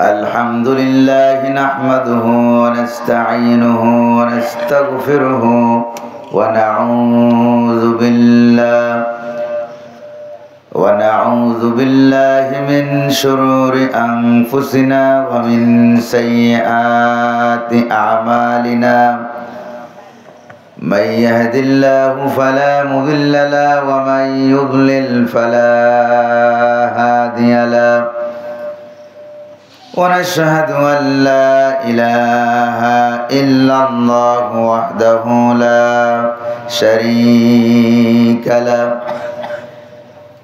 الحمد لله نحمده ونستعينه ونستغفره ونعوذ بالله من شرور أنفسنا ومن سيئات أعمالنا من يهد الله فلا مضل له ومن يضلل فلا هادي له ونشهد أن لا إله إلا الله وحده لا شريك له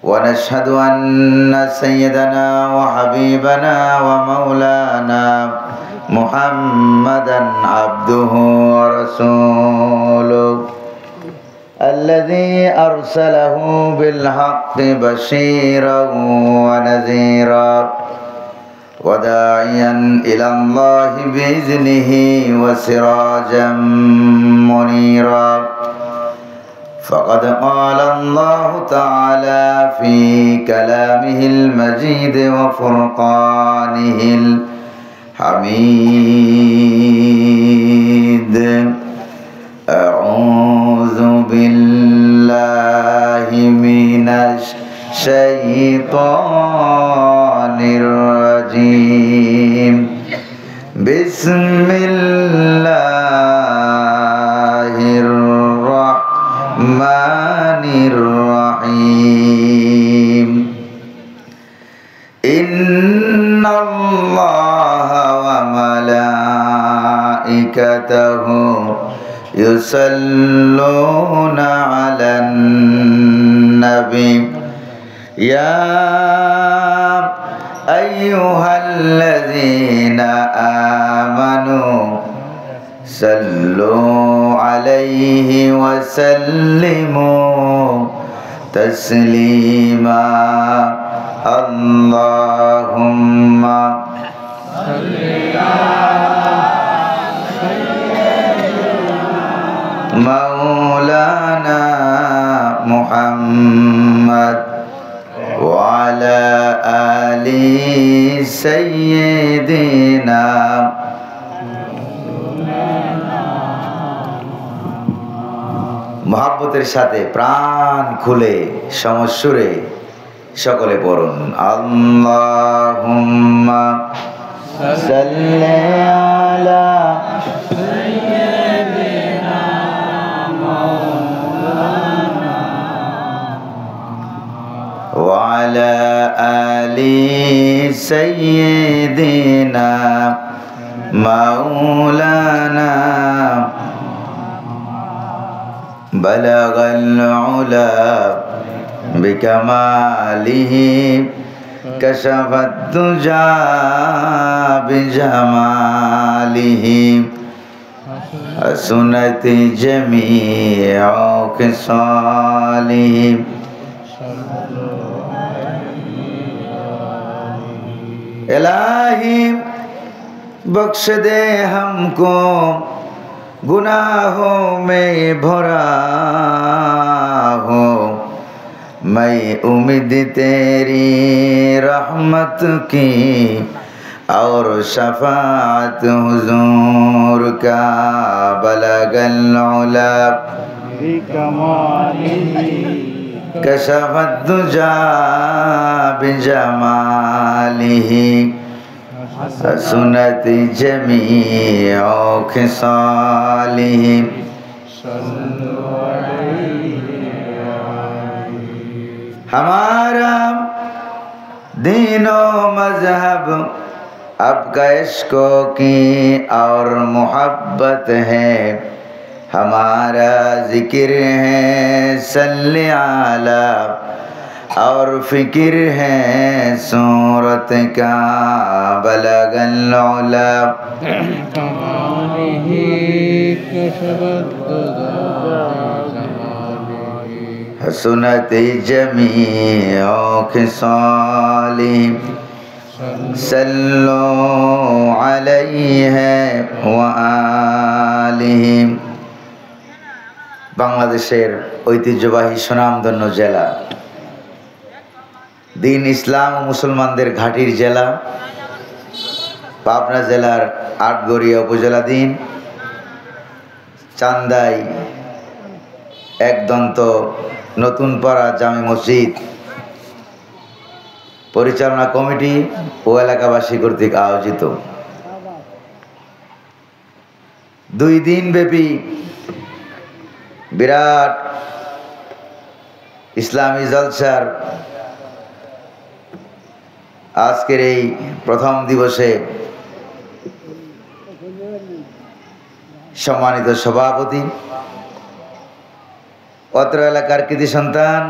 ونشهد أن سيدنا وحبيبنا ومولانا محمدا عبده ورسوله الذي أرسله بالحق بشيرا ونذيرا وداعيا إلى الله بإذنه وسراجا منيرا فقد قال الله تعالى في كلامه المجيد وفرقانه الحميد أعوذ بالله من الشيطان الرجيم بسم الله الرحمن الرحيم إن الله وملائكته يصلون على النبي يا أيها الذين آمنوا صلوا عليه وسلموا تسليما اللهم صل مولانا محمد وعلى آل سيدنا মহব্বতের সাথে প্রাণ খুলে সমস্বরে সকলে পড়ুন আল্লাহুম্মা সাল্লি আলা সাইয়্যিদিনা মাওলানা ওয়া আলা আলি সাইয়্যিদিনা মাওলানা بلغ العلا بكماله كشف الدجى بجماله حسنت جميع خصاله इलाही बख्श दे हमको गुनाहों में भरा हो मैं उम्मीद तेरी रहमत की और शफाअत हुजूर का बलगल उला बिकमालिही कशफत दुजा बिजमालिही सुनत जमीअ खिसालिही हमारा दीनो मजहब आपका इश्क़ो की और मोहब्बत है हमारा जिक्र है सल्ले आला और फिक्र है सूरत का बलगल उला हसनत जमीअ खिसालिही सल्लु अलैहि व आलिहि বাংলাদেশের ঐতিহ্যবাহী সুনামধন্য জেলা दीन इस्लाम मुसलमानদের घाटिर जिला পাবনা জেলার আটঘরিয়া উপজেলাধীন চান্দাই একদন্ত নতুন পাড়া জামে মসজিদ পরিচালনা কমিটি ও এলাকাবাসী কর্তৃক আয়োজিত 2 দিন ব্যাপী বিরাট ইসলামী জলসার আজকের এই প্রথম দিবসে সম্মানিত সভাপতি, অত্র এলাকার কৃতি সন্তান,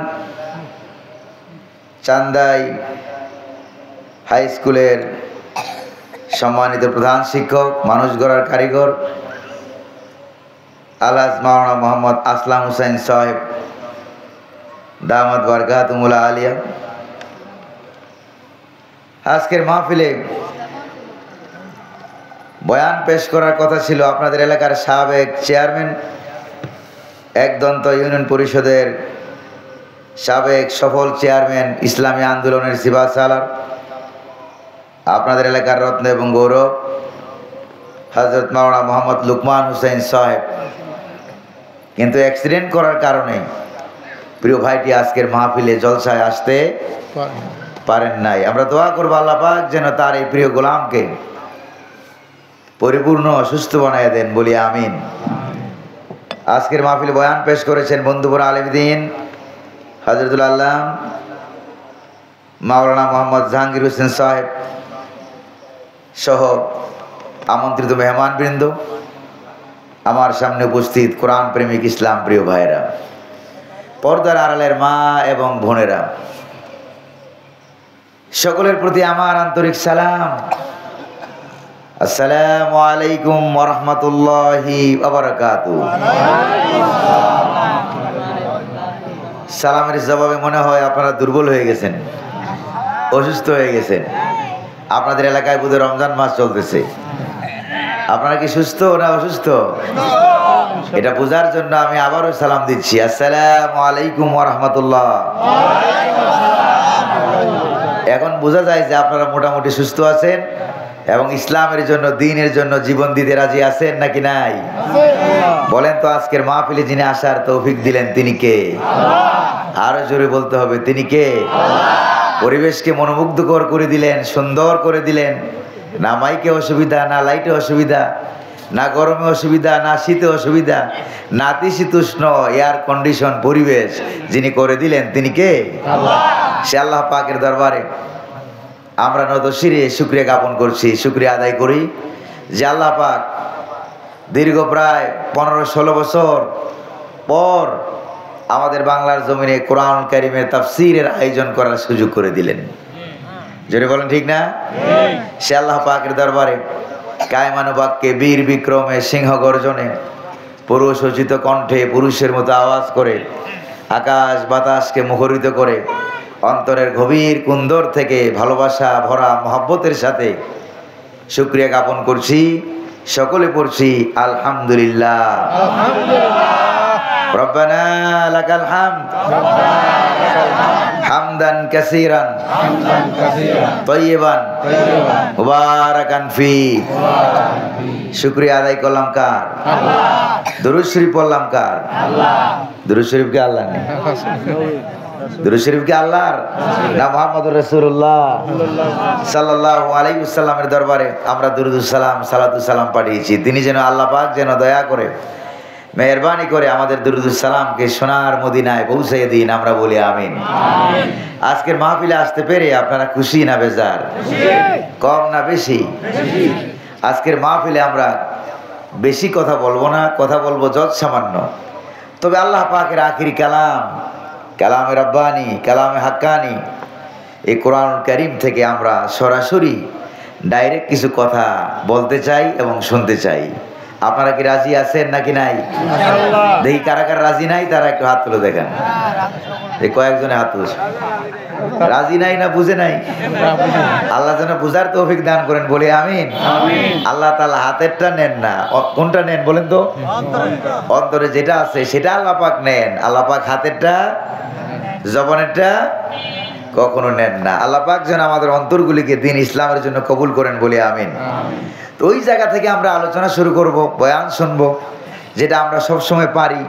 চান্দাই হাই স্কুলের সম্মানিত প্রধান শিক্ষক, মানুষ গড়ার কারিগর আলহাজ মাওলানা মোহাম্মদ আসলাম হুসাইন সাহেব দামাত বারকাতুহুল আলিয়া, আজকের মাহফিলে বয়ান পেশ করার কথা ছিল আপনাদের এলাকার সাবেক চেয়ারম্যান, একদন্ত ইউনিয়ন পরিষদের সাবেক সফল চেয়ারম্যান, ইসলামী আন্দোলনের সিবা সালার, আপনাদের এলাকার রত্ন এবং গৌরব হযরত মাওলানা মোহাম্মদ লুকমান হুসাইন সাহেব, কিন্তু অ্যাক্সিডেন্ট করার কারণে প্রিয় ভাইটি আজকের মাহফিলে জলসায় আসতে পারেন নাই। আমরা দোয়া করবো আল্লাহ পাক যেন তার এই প্রিয় গোলামকে পরিপূর্ণ সুস্থ বানায় দেন, বলি আমিন। আজকের মাহফিলে বয়ান পেশ করেছেন বন্ধুপুর আলেম দ্বীন হযরতুল আল্লাহ মাওলানা মোহাম্মদ জাহাঙ্গীর হোসেন সাহেব সহ আমন্ত্রিত মেহমানবৃন্দ, আমার সামনে উপস্থিত কোরআন প্রেমিক ইসলাম প্রিয় ভাইয়েরা, পর্দার আড়ালের মা এবং বোনেরা, সকলের প্রতি আমার আন্তরিক সালাম। আসসালামু আলাইকুম ওয়া রাহমাতুল্লাহি ওয়া বারাকাতুহু। সালামের জবাবে মনে হয় আপনারা দুর্বল হয়ে গেছেন, অসুস্থ হয়ে গেছেন। আপনাদের এলাকায় বোধহয় রমজান মাস চলতেছে, আপনারা কি সুস্থ না অসুস্থ? এটা বোঝার জন্য আমি আবারও সালাম দিচ্ছি, আসসালামু আলাইকুম ওয়া রাহমাতুল্লাহ। এখন বোঝা যায় যে আপনারা মোটামুটি সুস্থ আছেন এবং ইসলামের জন্য, দ্বীনের জন্য জীবন দিতে রাজি আছেন নাকি নাই? বলেন তো, আজকের মাহফিলে যিনি আসার তৌফিক দিলেন তিনি কে? আরো জোরে বলতে হবে, তিনি কে? পরিবেশকে মনোমুগ্ধকর করে দিলেন, সুন্দর করে দিলেন, না মাইকে অসুবিধা, না লাইটে অসুবিধা, না গরমে অসুবিধা, না শীতে অসুবিধা, নাতিশীতোষ্ণ এয়ার কন্ডিশন পরিবেশ যিনি করে দিলেন তিনি কে? সে আল্লাহ পাকের দরবারে আমরা নতশিরে শুকরিয়া জ্ঞাপন করছি, শুকরিয়া আদায় করি যে আল্লাহ পাক দীর্ঘ প্রায় 15-16 বছর পর আমাদের বাংলার জমিনে কোরআন কারীমের তাফসীরের আয়োজন করার সুযোগ করে দিলেন। জোরে বলেন ঠিক না? সে আল্লাহ পাকের দরবারে কায়মানুবাক্যে, বীর বিক্রমে, সিংহ গর্জনে, পুরুষোচিত কণ্ঠে, পুরুষের মতো আওয়াজ করে, আকাশ বাতাসকে মুখরিত করে, অন্তরের গভীর কুন্দর থেকে ভালোবাসা ভরা মহব্বতের সাথে শুকরিয়া জ্ঞাপন করছি। সকলে পড়ছি আলহামদুলিল্লাহ। রব্বানা লাকাল হামদ হামদান কাসীরান তাইয়িবান মুবারাকান ফি। শুকরিয়া আদায় করলাম কার? দুরূদ শরীফ পড়লাম কার? দুরূদ শরীফ কি আল্লাহ নেই? দুরূদ শরীফ কি আল্লাহর না মুহাম্মদুর রাসূলুল্লাহ সাল্লাল্লাহু আলাইহি ওয়াসাল্লামের দরবারে আমরা দুরূদুস সালাম, সালাতুস সালাম পাঠিয়েছি। তিনি যেন আল্লাহ পাক যেন দয়া করে, মেহেরবানি করে আমাদের দুরূদুস সালামকে সোনার মদিনায় পৌঁছে দিন, আমরা বলি আমিন। আজকের মাহফিলে আসতে পেরে আপনারা খুশি না বেজার? কম না বেশি? আজকের মাহফিলে আমরা বেশি কথা বলবো না, কথা বলবো যত সামান্য। তবে আল্লাহ পাকের আখিরি কালাম, কালামে রব্বানি, কালামে হাক্কানি, এই কোরআন কারীম থেকে আমরা সরাসরি ডাইরেক্ট কিছু কথা বলতে চাই এবং শুনতে চাই। আপনারা কি রাজি আছেন নাকি নাই? দেখি কারা কারা রাজি নাই তারা একটু হাত তুলে দেখেন। এই কয়েকজনে হাত তুলছে। রাজি নাই না বুঝে নাই? আল্লাহ যেন বুঝার তৌফিক দান করেন, বলে আমিন। আল্লাহ তাআলা হাতেরটা নেন না, কোনটা নেন বলেন তো? অন্তরে যেটা আছে সেটা আল্লাহ পাক নেন। আল্লাহ পাক হাতেরটা, জবানেরটা কখনো নেন না। আল্লাহ পাক যেন আমাদের অন্তরগুলিকে দিন ইসলামের জন্য কবুল করেন বলে আমিন। তো ওই জায়গা থেকে আমরা আলোচনা শুরু করব, বয়ান শুনবো, যেটা আমরা সবসময় পারি,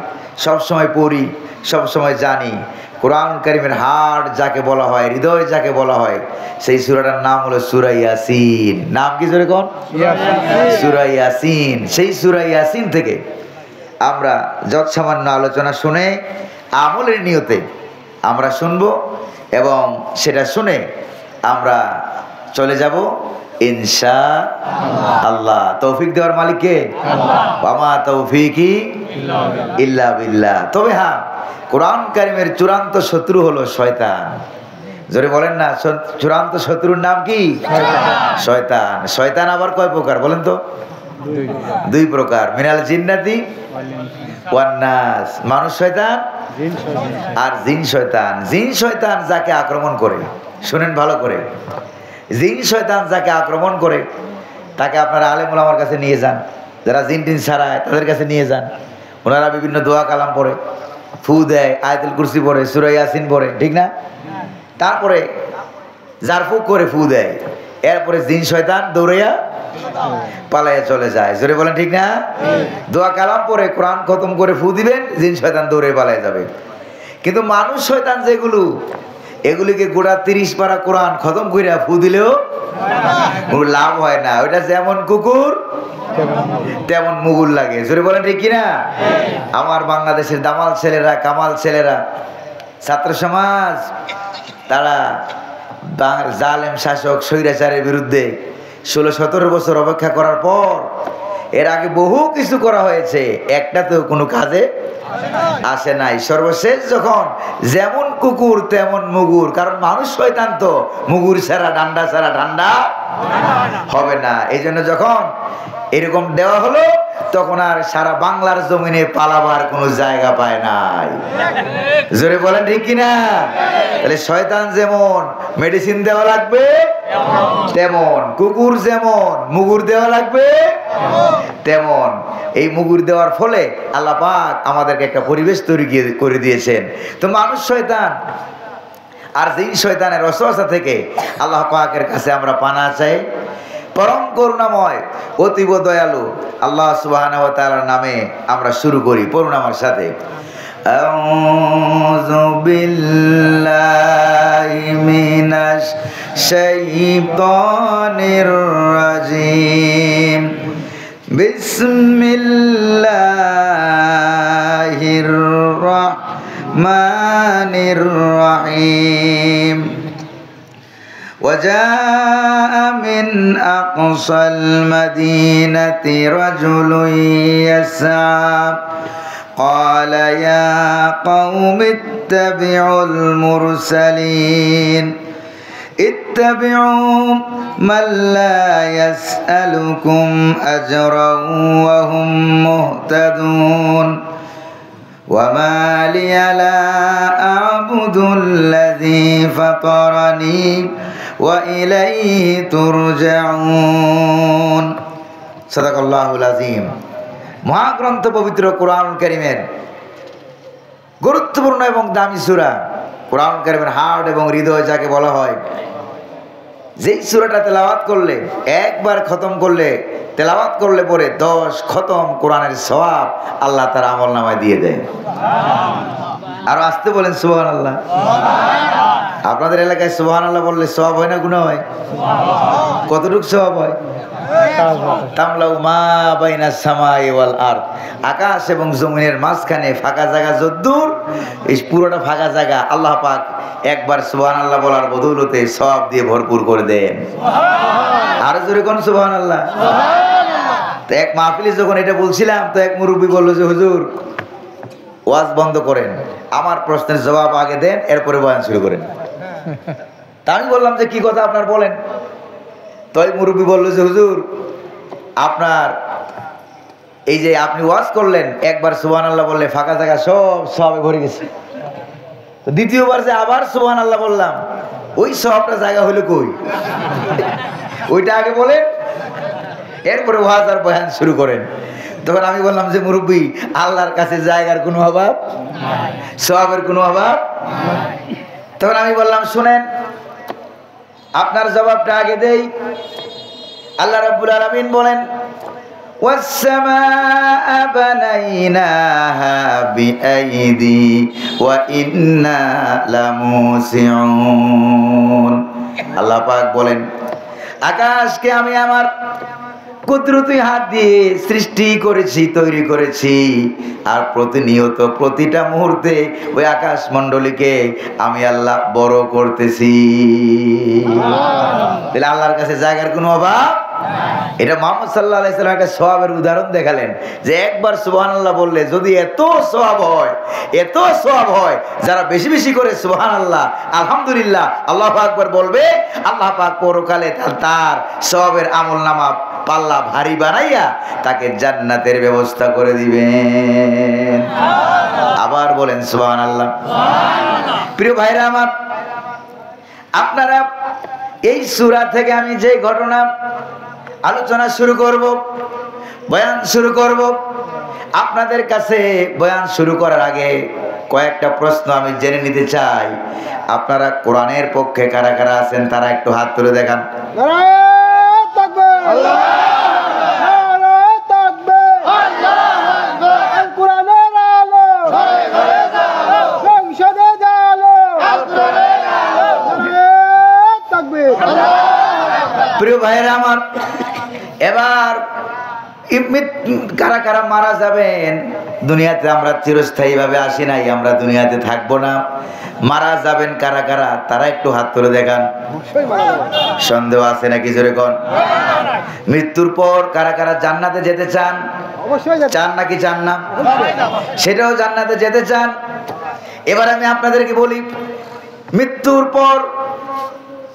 সবসময় পড়ি, সবসময় জানি। কোরআন কারীমের হাড় যাকে বলা হয়, হৃদয় যাকে বলা হয়, সেই সূরাটার নাম হলো সূরা ইয়াসিন। নাম কি জোরে কোন? সূরা ইয়াসিন। সেই সূরা ইয়াসিন থেকে আমরা যত সামান্য আলোচনা শুনে আমলের নিয়তে আমরা শুনবো এবং সেটা শুনে আমরা চলে যাব ইনশাআল্লাহ। তৌফিক দেওয়ার মালিক কে? ওয়া তৌফিকি ইল্লা বিল্লাহ। তবে হ্যাঁ, কোরআন কারীমের চূড়ান্ত শত্রু হলো শয়তান। জোরে বলেন না, চূড়ান্ত শত্রুর নাম কি? শয়তান। শয়তান আবার কয় প্রকার বলেন তো? দুই প্রকার, মিনাল জিন্নাতি ওয়ান নাস। মানুষ শয়তান আর জিন শয়তান। জিন শয়তান যাকে আক্রমণ করে, শুনেন ভালো করে, জিন শয়তান যাকে আক্রমণ করে তাকে আপনারা আলেম ওলামার কাছে নিয়ে যান, যারা জিন টিন ছাড়ায় তাদের কাছে নিয়ে যান। ওনারা বিভিন্ন দোয়া কালাম পড়ে, ফু দেয়, আয়াতুল কুরসি পড়ে, সূরা ইয়াসিন পড়ে, ঠিক না? তারপরে জারফুক করে ফু দেয়, এরপরে জিন শয়তান দৌড়াইয়া পালাইয়া চলে যায়। জোরে বলেন ঠিক না? দোয়া কালাম পড়ে কোরআন খতম করে ফু দিবেন, জিন শয়তান দৌড়ে পালাইয়া যাবে। কিন্তু মানুষ শয়তান যেগুলো, এগুলিকে গোটা 30 পারা কোরআন খতম কইরা ফু দিলেও কোনো লাভ হয় না। ওইটা যেমন কুকুর তেমন মুগুর লাগে। জোরে বলেন ঠিক কিনা? আমার বাংলাদেশের দামাল ছেলেরা, কামাল ছেলেরা, ছাত্র সমাজ, তারা জালেম শাসক স্বৈরাচারের বিরুদ্ধে 16-17 বছর অপেক্ষা করার পর, এর আগে বহু কিছু করা হয়েছে, একটাতেও কোনো কাজে আসে নাই। সর্বশেষ যখন যেমন কুকুর তেমন মুগুর, কারণ মানুষ শয়তান তো, মুগুর ছাড়া ডান্ডা ছাড়া ঠান্ডা হবে না। এই জন্য যখন এরকম দেওয়া হলো, তখন আর সারা বাংলার জমিনে পালাবার কোনো জায়গা পায় নাই। জোরে বলেন ঠিক কিনা? তাহলে শয়তান যেমন মেডিসিন দেওয়া লাগবে, তেমন কুকুর যেমন মুগুর দেওয়া লাগবে, তেমন এই মুগুর দেওয়ার ফলে আল্লাহ পাক আমাদেরকে একটা পরিবেশ তৈরি করে দিয়েছেন। তো মানুষ শয়তান আর জিন শয়তানের ওয়াসওয়াসা থেকে আল্লাহ পাকের কাছে আমরা পানা চাই। পরম করুণাময়, অতীব দয়ালু আল্লাহ সুবহানাহু ওয়া তাআলার নামে আমরা শুরু করি। পড়ুন আমার সাথে, আউযু বিল্লাহি মিনাশ শাইতানির রাজিম, বিসমিল্লাহির রাহমানির রাহিম। وجاء من أقصى المدينة رجل يسعى قال يا قوم اتبعوا المرسلين اتبعوا من لا يسألكم أجرا وهم مهتدون وما لي لا أعبد الذي فطرني وإليه ترجعون। সাদাকাল্লাহুল আযীম। মহাগ্রন্থ পবিত্র কোরআন কারীমের গুরুত্বপূর্ণ এবং দামি সূরা, কোরআন কারীমের হার্ট এবং হৃদয় যাকে বলা হয়, যেই সূরাটা তেলাওয়াত করলে, একবার খতম করলে, তেলাওয়াত করলে পরে 10 খতম কোরআনের সওয়াব আল্লাহ তার আমলনামায় দিয়ে দেয়। আর আসতে বলেন সুবহানাল্লাহ। আপনাদের এলাকায় সুবহানাল্লাহ বললে সওয়াব হয় না গুনাহ হয়? কতটুকু সওয়াব হয়? তামলাউ মা বাইনাস সামাই ওয়াল আরদ, আকাশ এবং জমিনের মাঝখানে ফাঁকা জায়গা যদ্দূর, এই পুরোটা ফাঁকা জায়গা আল্লাহ পাক একবার সুবহানাল্লাহ বলার বদৌলতে সওয়াব দিয়ে ভরপুর করে দেন। আর জোরে কোন সুবহানাল্লাহ। তো এক মাহফিলে যখন এটা বলছিলাম, তো এক মুরব্বী বলল যে হুজুর ওয়াজ বন্ধ করেন, আমার প্রশ্নের জবাব আগে দেন, এরপরে বয়ান শুরু করেন। তা আমি বললাম যে কি কথা আপনার বলেন। তো এই মুরব্বী বলল যে হুজুর, আপনার এই যে আপনি ওয়াজ করলেন, একবার সুবহানাল্লাহ বললে ফাঁকা জায়গা সব সবে ভরে গেছে। তো দ্বিতীয়বার যে আবার সুবহানাল্লাহ বললাম, ওই সবটা জায়গা হলো কই? ওইটা আগে বলেন, এরপরে ওয়াজ আর বয়ান শুরু করেন। তখন আমি বললাম যে মুরব্বী, আল্লাহর কাছে জায়গার কোনো অভাব, সওয়াবের কোনো অভাব। তখন আমি বললাম শুনেন, আপনার জবাবটা আগে দেই। আল্লাহ রাব্বুল আলামিন বলেন والسماء بنيناها بأيدي وإنا لموسعون। আল্লাহ পাক বলেন আকাশকে আমি আমার কুদরতি হাত দিয়ে সৃষ্টি করেছি, তৈরি করেছি, আর প্রতিনিয়ত প্রতিটা মুহূর্তে ওই আকাশ মণ্ডলীকে আমি আল্লাহ বড় করতেছি। তাহলে আল্লাহর কাছে জায়গার কোনো অভাব। এটা মুহাম্মদ সাল্লাল্লাহু আলাইহি সাল্লাম একটা সওয়াবের উদাহরণ দেখালেন যে একবার সুবহানাল্লাহ বললে যদি এত সওয়াব হয়, এত সওয়াব হয়, যারা বেশি বেশি করে সুবহানাল্লাহ, আলহামদুলিল্লাহ, আল্লাহু আকবার বলবে, আল্লাহ পাক পরকালে তার সওয়াবের আমলনামা পাল্লা ভারী বানাইয়া তাকে জান্নাতের ব্যবস্থা করে দিবেন। আবার বলেন সুবহানাল্লাহ। প্রিয় ভাইরা আমার, আপনারা এই সূরা থেকে আমি যে ঘটনা আলোচনা শুরু করব, বয়ান শুরু করব, আপনাদের কাছে বয়ান শুরু করার আগে কয়েকটা প্রশ্ন আমি জেনে নিতে চাই। আপনারা কোরআনের পক্ষে কারা কারা আছেন তারা একটু হাত তুলে দেখান। প্রিয় ভাইয়েরা আমার, এবার কারা কারা মারা যাবেন? দুনিয়াতে আমরা চিরস্থায়ী ভাবে আসি নাই, আমরা দুনিয়াতে থাকবো না। মারা যাবেন কারা কারা তারা একটু হাত তুলে দেখান। সন্দেহ আছে নাকি? জোরে কোন। মৃত্যুর পর কারা কারা জান্নাতে যেতে চান? চান নাকি চান না? সেটাও জান্নাতে যেতে চান। এবার আমি আপনাদেরকে বলি, মৃত্যুর পর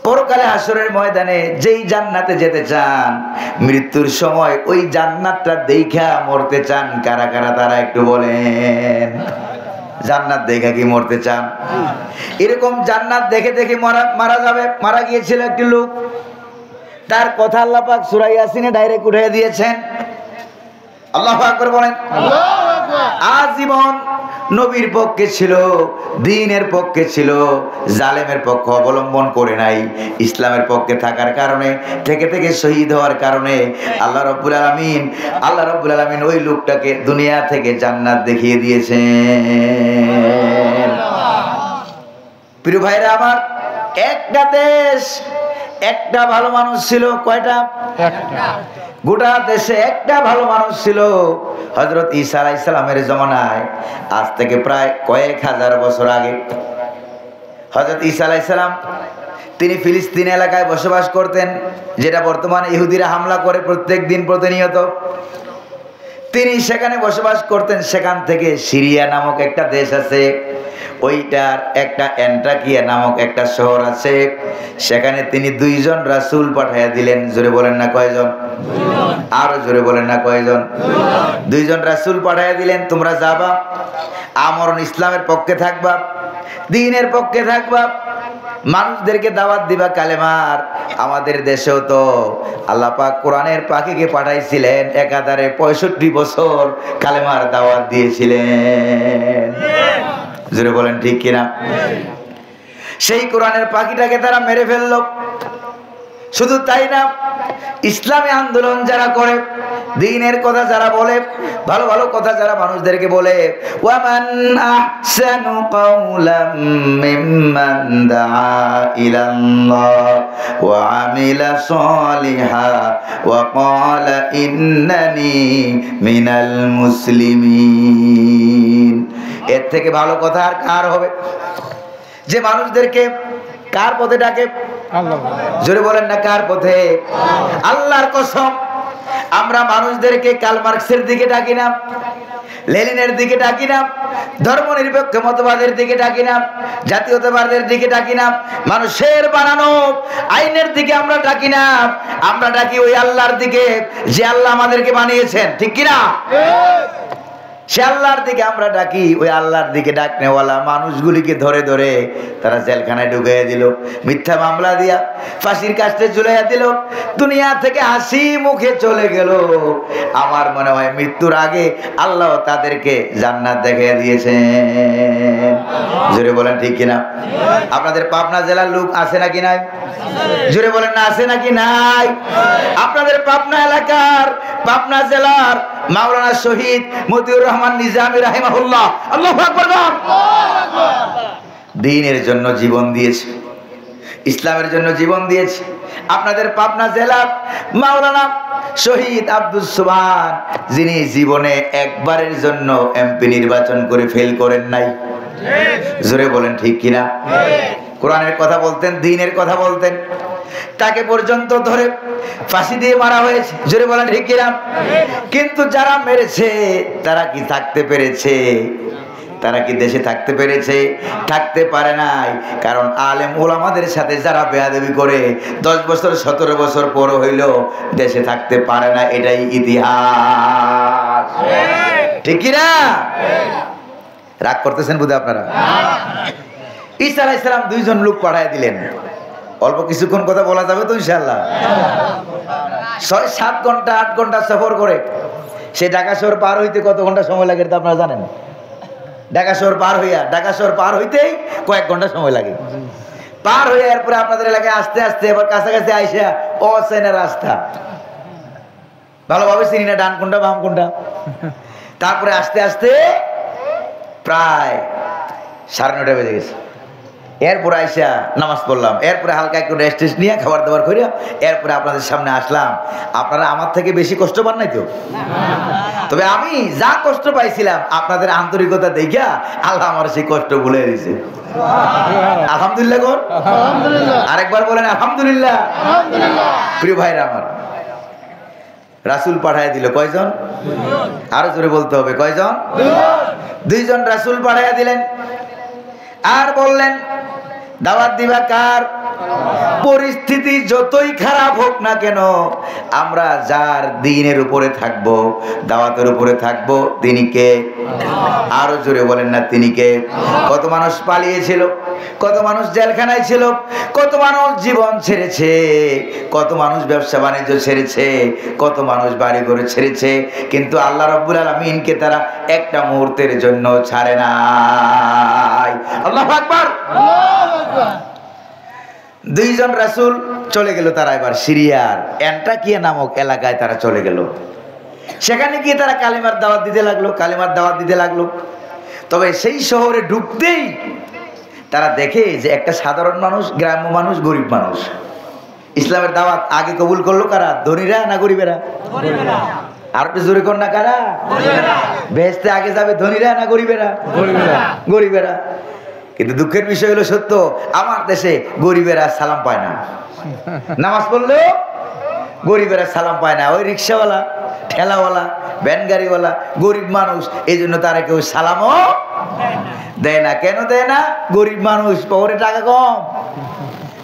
পরকালে হাসরের ময়দানে যেই জান্নাতে যেতে চান, মৃত্যুর সময় ওই জান্নাতটা দেখা মরতে চান কারা কারা তারা একটু বলেন। জান্নাত দেখা কি মরতে চান? এরকম জান্নাত দেখে দেখে মারা গিয়েছিল একটি লোক, তার কথা আল্লাহ পাক সূরা ইয়াসিনে ডাইরেক্ট উঠিয়ে দিয়েছেন। আল্লাহু আকবার বলেন। আজীবন নবীর পক্ষে ছিল, দ্বীনের পক্ষে ছিল, জালেমের পক্ষ অবলম্বন করে নাই। ইসলামের পক্ষে থাকার কারণে, থেকে থেকে শহীদ হওয়ার কারণে আল্লাহ রাব্বুল আলামিন ওই লোকটাকে দুনিয়া থেকে জান্নাত দেখিয়ে দিয়েছেন। প্রিয় ভাইরা আমার, একটা দেশ, একটা ভালো মানুষ ছিল। কয়টা? একটা। গোটা দেশে একটা ভালো মানুষ ছিল। হযরত ঈসা আলাইহিস সালামের জমানায়, আজ থেকে প্রায় কয়েক হাজার বছর আগে, হযরত ঈসা আলাইহিস সালাম তিনি ফিলিস্তিন এলাকায় বসবাস করতেন, যেটা বর্তমানে ইহুদিরা হামলা করে প্রত্যেক দিন প্রতিনিয়ত। তিনি সেখানে বসবাস করতেন। সেখান থেকে সিরিয়া নামক একটা দেশ আছে, ওইটার একটা অ্যান্টাকিয়া নামক একটা শহর আছে, সেখানে তিনি 2 জন রাসূল পাঠিয়ে দিলেন। জোরে বলেন না কয়জন? আরো জোরে বলেন না কয়জন? 2 জন রাসূল পাঠিয়ে দিলেন, তোমরা যাবা, আমরণ ইসলামের পক্ষে থাকবা, দ্বীনের পক্ষে থাকবা, মানুষদেরকে দাওয়াত দিবা কালেমার। আমাদের দেশেও তো আল্লাহ পাক কোরআনের পাখিকে পাঠাইছিলেন, একাধারে 65 বছর কালেমার দাওয়াত দিয়েছিলেন। জোরে বলেন ঠিক কিনা? সেই কোরআনের পাখিটাকে তারা মেরে ফেললো। শুধু তাই না, ইসলামী আন্দোলন যারা করে, দ্বীনের কথা যারা বলে, ভালো ভালো কথা যারা মানুষদেরকে বলে, ওয়ামান আহসানু কাওলাম মিম্মান দাআ ইলাল্লাহ ওয়া আমিলা সলিহা ওয়া ক্বালা ইন্নানি মিনাল মুসলিমিন। এর থেকে ভালো কথা আর কার হবে? যে মানুষদেরকে কার পথে ডাকে? জোরে বলেন না কার পথে? আল্লাহর কসম, আমরা মানুষদেরকে কার্ল মার্কসের দিকে ডাকি না, লেনিনের দিকে ডাকি না, ধর্মনিরপেক্ষ মতবাদের দিকে ডাকি না, জাতীয়তাবাদের দিকে ডাকি না, মানুষের বানানো আইনের দিকে আমরা ডাকি না। আমরা ডাকি ওই আল্লাহর দিকে যে আল্লাহ আমাদেরকে বানিয়েছেন। ঠিক কিনা? সে আল্লাহর দিকে আমরা ডাকি, ওই আল্লাহর দিকে ডাকনেওয়ালা মানুষগুলিকে ধরে ধরে তারা জেলখানায় ঢুকিয়ে দিল, মিথ্যা মামলা দিয়া ফাঁসির কাস্টে ঝুলাইয়া দিল, দুনিয়া থেকে হাসি মুখে চলে গেল। আমার মনে হয় মৃত্যুর আগে আল্লাহ তাদেরকে জান্নাত দেখিয়ে দিয়েছেন। জোরে বলেন ঠিক কিনা? আপনাদের পাবনা জেলার লোক আছে নাকি নাই? জোরে বলেন না, আছে নাকি নাই? আপনাদের পাবনা এলাকার, পাবনা জেলার মাওলানা শহীদ মতিউর রহমান নিজামী রাহিমাহুল্লাহ, আল্লাহু আকবার, দ্বীনের জন্য জীবন দিয়েছে, ইসলামের জন্য জীবন দিয়েছে। আপনাদের পাবনা জেলার মাওলানা শহীদ আব্দুল সুবহান, যিনি জীবনে একবারের জন্য এমপি নির্বাচন করে ফেল করেন নাই। জোরে বলেন ঠিক কিনা? কোরআনের কথা বলতেন, দ্বীনের কথা বলতেন, তাকে পর্যন্ত ধরে ফাঁসি দিয়ে মারা হয়েছে। জোরে বলেন ঠিক কিনা? কিন্তু যারা মেরেছে তারা কি থাকতে পেরেছে? তারা কি দেশে থাকতে পেরেছে? থাকতে পারে নাই। কারণ আলেম ওলামাদের সাথে যারা বেয়াদবি করে 10 বছর 17 বছর পর হইল দেশে থাকতে পারে না, এটাই ইতিহাস। ঠিক কিনা? রাগ করতেছেন বুঝে আপনারা? ঈসা আলাইহিস সালাম 2 জন লোক পাঠায় দিলেন। অল্প কিছুক্ষণ কথা বলা যাবে তো ইনশাআল্লাহ? 6-7 ঘন্টা 8 ঘন্টা সফর করে সে ঢাকা শহর পার হইতে কত ঘন্টা সময় লাগে তা আপনারা জানেন? ঢাকা শহর পার হইতেই কয়েক ঘন্টা সময় লাগে। পার হয়ে এরপরে আপনাদের এলাকায় আস্তে আস্তে এবার কাছাকাছি আইসা অচেনা রাস্তা, ভালোভাবে চিনি না ডান কোনটা বাম কোনটা। তারপরে আস্তে আস্তে প্রায় 9:30 বেজে গেছে। এরপরে আইসা নামাজ পড়লাম, এরপরে হালকা একটু রেস্ট নিয়ে খাবার দাবার করিয়া এরপরে আপনাদের সামনে আসলাম। আপনারা আমার থেকে বেশি কষ্ট পান নাই তো? তবে আমি যা কষ্ট পাইছিলাম আপনাদের আন্তরিকতা দেখিয়া আল্লাহ আমার সেই কষ্ট ভুলে দিয়েছে। আলহামদুলিল্লাহ কোন? আরেকবার বলেন আলহামদুলিল্লাহ। প্রিয় ভাইরা আমার, রাসূল পাঠায় দিল কয়জন? আরো জোরে বলতে হবে, কয়জন? 2 জন রাসূল পাঠাইয়া দিলেন আর বললেন দাওয়াত দিবা কার? পরিস্থিতি যতই খারাপ হোক না কেন আমরা যার দ্বীনের উপরে থাকবো, দাওয়াতের উপরে থাকবো, তিনি কে? আরো জোরে বলেন না, তিনি কে? কত মানুষ পালিয়েছিল, কত মানুষ জেলখানায় ছিল, কত মানুষ জীবন ছেড়েছে, কত মানুষ ব্যবসা বাণিজ্য ছেড়েছে, কত মানুষ বাড়ি ঘর ছেড়েছে, কিন্তু আল্লাহ রাব্বুল আলামিনকে তারা একটা মুহূর্তের জন্য ছাড়ে নাই। আল্লাহু আকবার। 2 জন রাসূল চলে গেল। তারা এবার সিরিয়ার অ্যান্টাকিয়া নামক এলাকায় তারা চলে গেল। সেখানে গিয়ে তারা কালিমার দাওয়াত দিতে লাগলো। তবে সেই শহরে ঢুকতেই তারা দেখে যে একটা সাধারণ মানুষ, গ্রাম্য মানুষ, গরিব মানুষ ইসলামের দাওয়াত আগে কবুল করলো কারা? ধনীরা না গরিবেরা? আর একটু জোরে কর না, কারা? বেহেশতে আগে যাবে ধনীরা না গরিবেরা? গরিবেরা। কিন্তু দুঃখের বিষয় হলো সত্য, আমার দেশে গরিবেরা সালাম পায় না। নামাজ পড়লেও গরিবেরা সালাম পায় না। ওই রিক্সাওয়ালা, ঠেলাওয়ালা, ভ্যান গাড়িওয়ালা গরিব মানুষ, এই জন্য তারা কেউ সালামও দেয় না। কেন দেয় না? গরিব মানুষ, পকেটে টাকা কম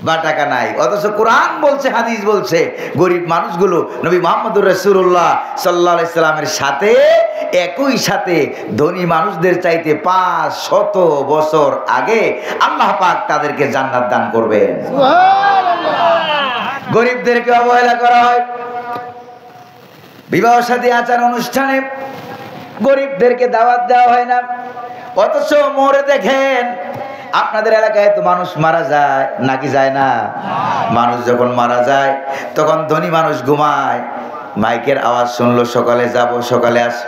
বা টাকা নাই। অথচ কোরআন বলছে, হাদিস বলছে গরিব মানুষগুলো নবী মুহাম্মদুর রাসূলুল্লাহ সাল্লাল্লাহু আলাইহি সাল্লামের সাথে একই সাথে ধনী মানুষদের চাইতে 500 বছর আগে আল্লাহ পাক তাদেরকে জান্নাত দান করবেন। সুবহানাল্লাহ। গরিবদেরকে অবহেলা করা হয়, বিবাহ শাদী আচার অনুষ্ঠানে গরিবদেরকে দাওয়াত দেওয়া হয় না। অথচ মোরে দেখেন আপনাদের এলাকায় তো মানুষ মারা যায় নাকি যায় না? মানুষ যখন মারা যায় তখন ধনী মানুষ ঘুমায়, মাইকের আওয়াজ শুনলো সকালে যাব, সকালে আস।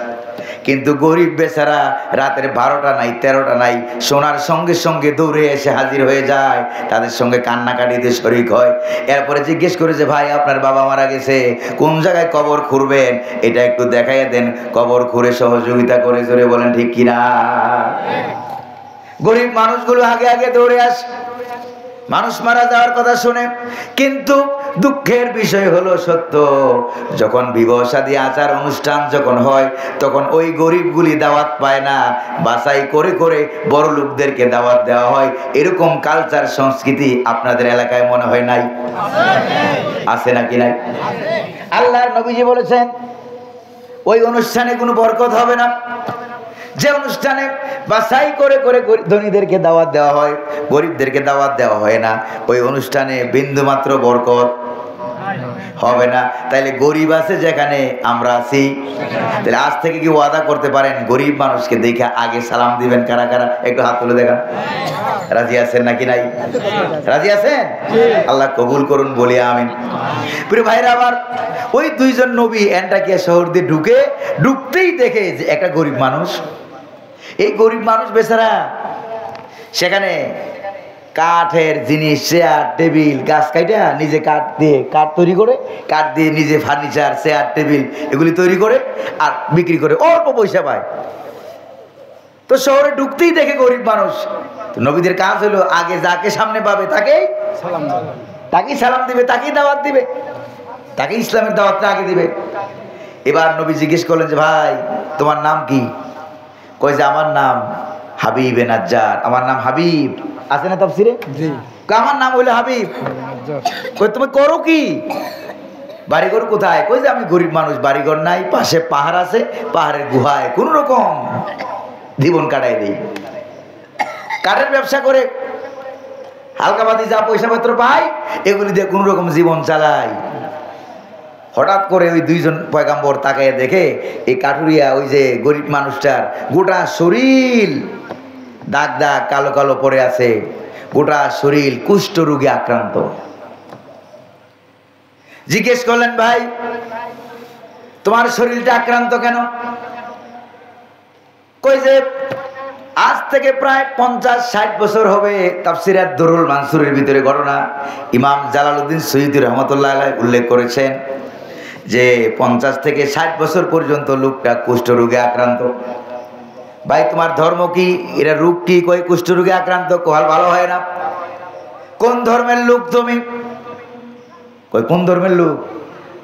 কিন্তু গরিব বেচারা রাতের 12টা নাই 13টা নাই শোনার সঙ্গে সঙ্গে দৌড়ে এসে হাজির হয়ে যায়, তাদের সঙ্গে কান্নাকাটিতে শরিক হয়। এরপরে জিজ্ঞেস করে যে ভাই আপনার বাবা মারা গেছে, কোন জায়গায় কবর খুঁড়বেন এটা একটু দেখাইয়া দেন। কবর খুঁড়ে সহযোগিতা করে, জোরে বলেন ঠিক কিনা? গরিব মানুষগুলো আগে আগে দৌড়ে আসে মানুষ মারা যাওয়ার কথা শুনে। কিন্তু দুঃখের বিষয় হলো সত্য, যখন বিবাহ শাদী আচার অনুষ্ঠান যখন হয় তখন ওই গরিবগুলি দাওয়াত পায় না, বাছাই করে করে বড় লোকদেরকে দাওয়াত দেওয়া হয়। এরকম কালচার সংস্কৃতি আপনাদের এলাকায় মনে হয় নাই? আছে নাকি নাই? আল্লাহর নবীজি বলেছেন ওই অনুষ্ঠানে কোনো বরকত হবে না, যে অনুষ্ঠানে বাছাই করে করে ধনীদেরকে দাওয়াত দেওয়া হয়, গরিবদেরকে দাওয়াত দেওয়া হয় না, ওই অনুষ্ঠানে বিন্দুমাত্র বরকত হবে না। তাইলে গরিব আছে যেখানে আমরা আছি, তাহলে আজ থেকে কি ওয়াদা করতে পারেন গরিব মানুষকে দেখে আগে সালাম দিবেন? কারা কারা একটু হাত তুলে দেখান। রাজি আছেন নাকি নাই? রাজি আছেন? আল্লাহ কবুল করুন, বলি আমিন। প্রিয় ভাইরা আমার, ওই দুইজন নবী এন্টাকিয়া শহর দিয়ে ঢুকতেই দেখে যে একটা গরিব মানুষ। এই গরিব মানুষ বেচারা সেখানে কাঠের জিনিস, চেয়ার টেবিল, গাছ কাইটা নিজে কাঠ তৈরি করে, কাঠ দিয়ে নিজে ফার্নিচার, চেয়ার টেবিল এগুলি তৈরি করে আর বিক্রি করে অল্প পয়সা পায়। তো শহরে ঢুকতেই দেখে গরিব মানুষ। তো নবীদের কাজ হলো আগে যাকে সামনে পাবে তাকেই সালাম দিবে, তাকেই দাওয়াত দিবে, তাকে ইসলামের দাওয়াতটা আগে দিবে। এবার নবী জিজ্ঞেস করলেন যে ভাই তোমার নাম কি? কয় যে আমার নাম হাবিব নাজ্জার। আমার নাম হাবিব, আছে না তাফসিরে? জি। আমার নাম হইলো হাবিব। কই তুমি করো কি? বাড়িঘর কোথায়? কই যে আমি গরিব মানুষ, বাড়িঘর নাই, পাশে পাহাড় আছে, পাহাড়ের গুহায় কোন রকম জীবন কাটাই দেই, কাঠের ব্যবসা করে হালকাবাদি যা পয়সা পত্র পাই এগুলি দিয়ে কোন রকম জীবন চালাই। হঠাৎ করে ওই দুইজন পয়গাম্বর তাকায় দেখে এই কাঠুরিয়া, ওই যে গরিব মানুষটার গোটা শরীর দাগ দাগ কালো কালো পড়ে আছে, গোটা শরীর কুষ্ঠ রোগে আক্রান্ত। জিজ্ঞেস করলেন ভাই তোমার শরীরটা আক্রান্ত কেন? কই যে আজ থেকে প্রায় 50-60 বছর হবে। তাফসিরে দুরুল মানসুরের ভিতরে ঘটনা ইমাম জালালউদ্দিন সৈয়দী রহমতুল্লাহ আলাইহি উল্লেখ করেছেন যে 50 থেকে 60 বছর পর্যন্ত লোকটা কুষ্ঠ রোগে আক্রান্ত। ভাই তোমার ধর্ম কি? এরা রোগ কি? কই কুষ্ঠ রোগে আক্রান্ত, কোহাল ভালো হয় না। কোন ধর্মের লোক তুমি? কই কোন ধর্মের লোক?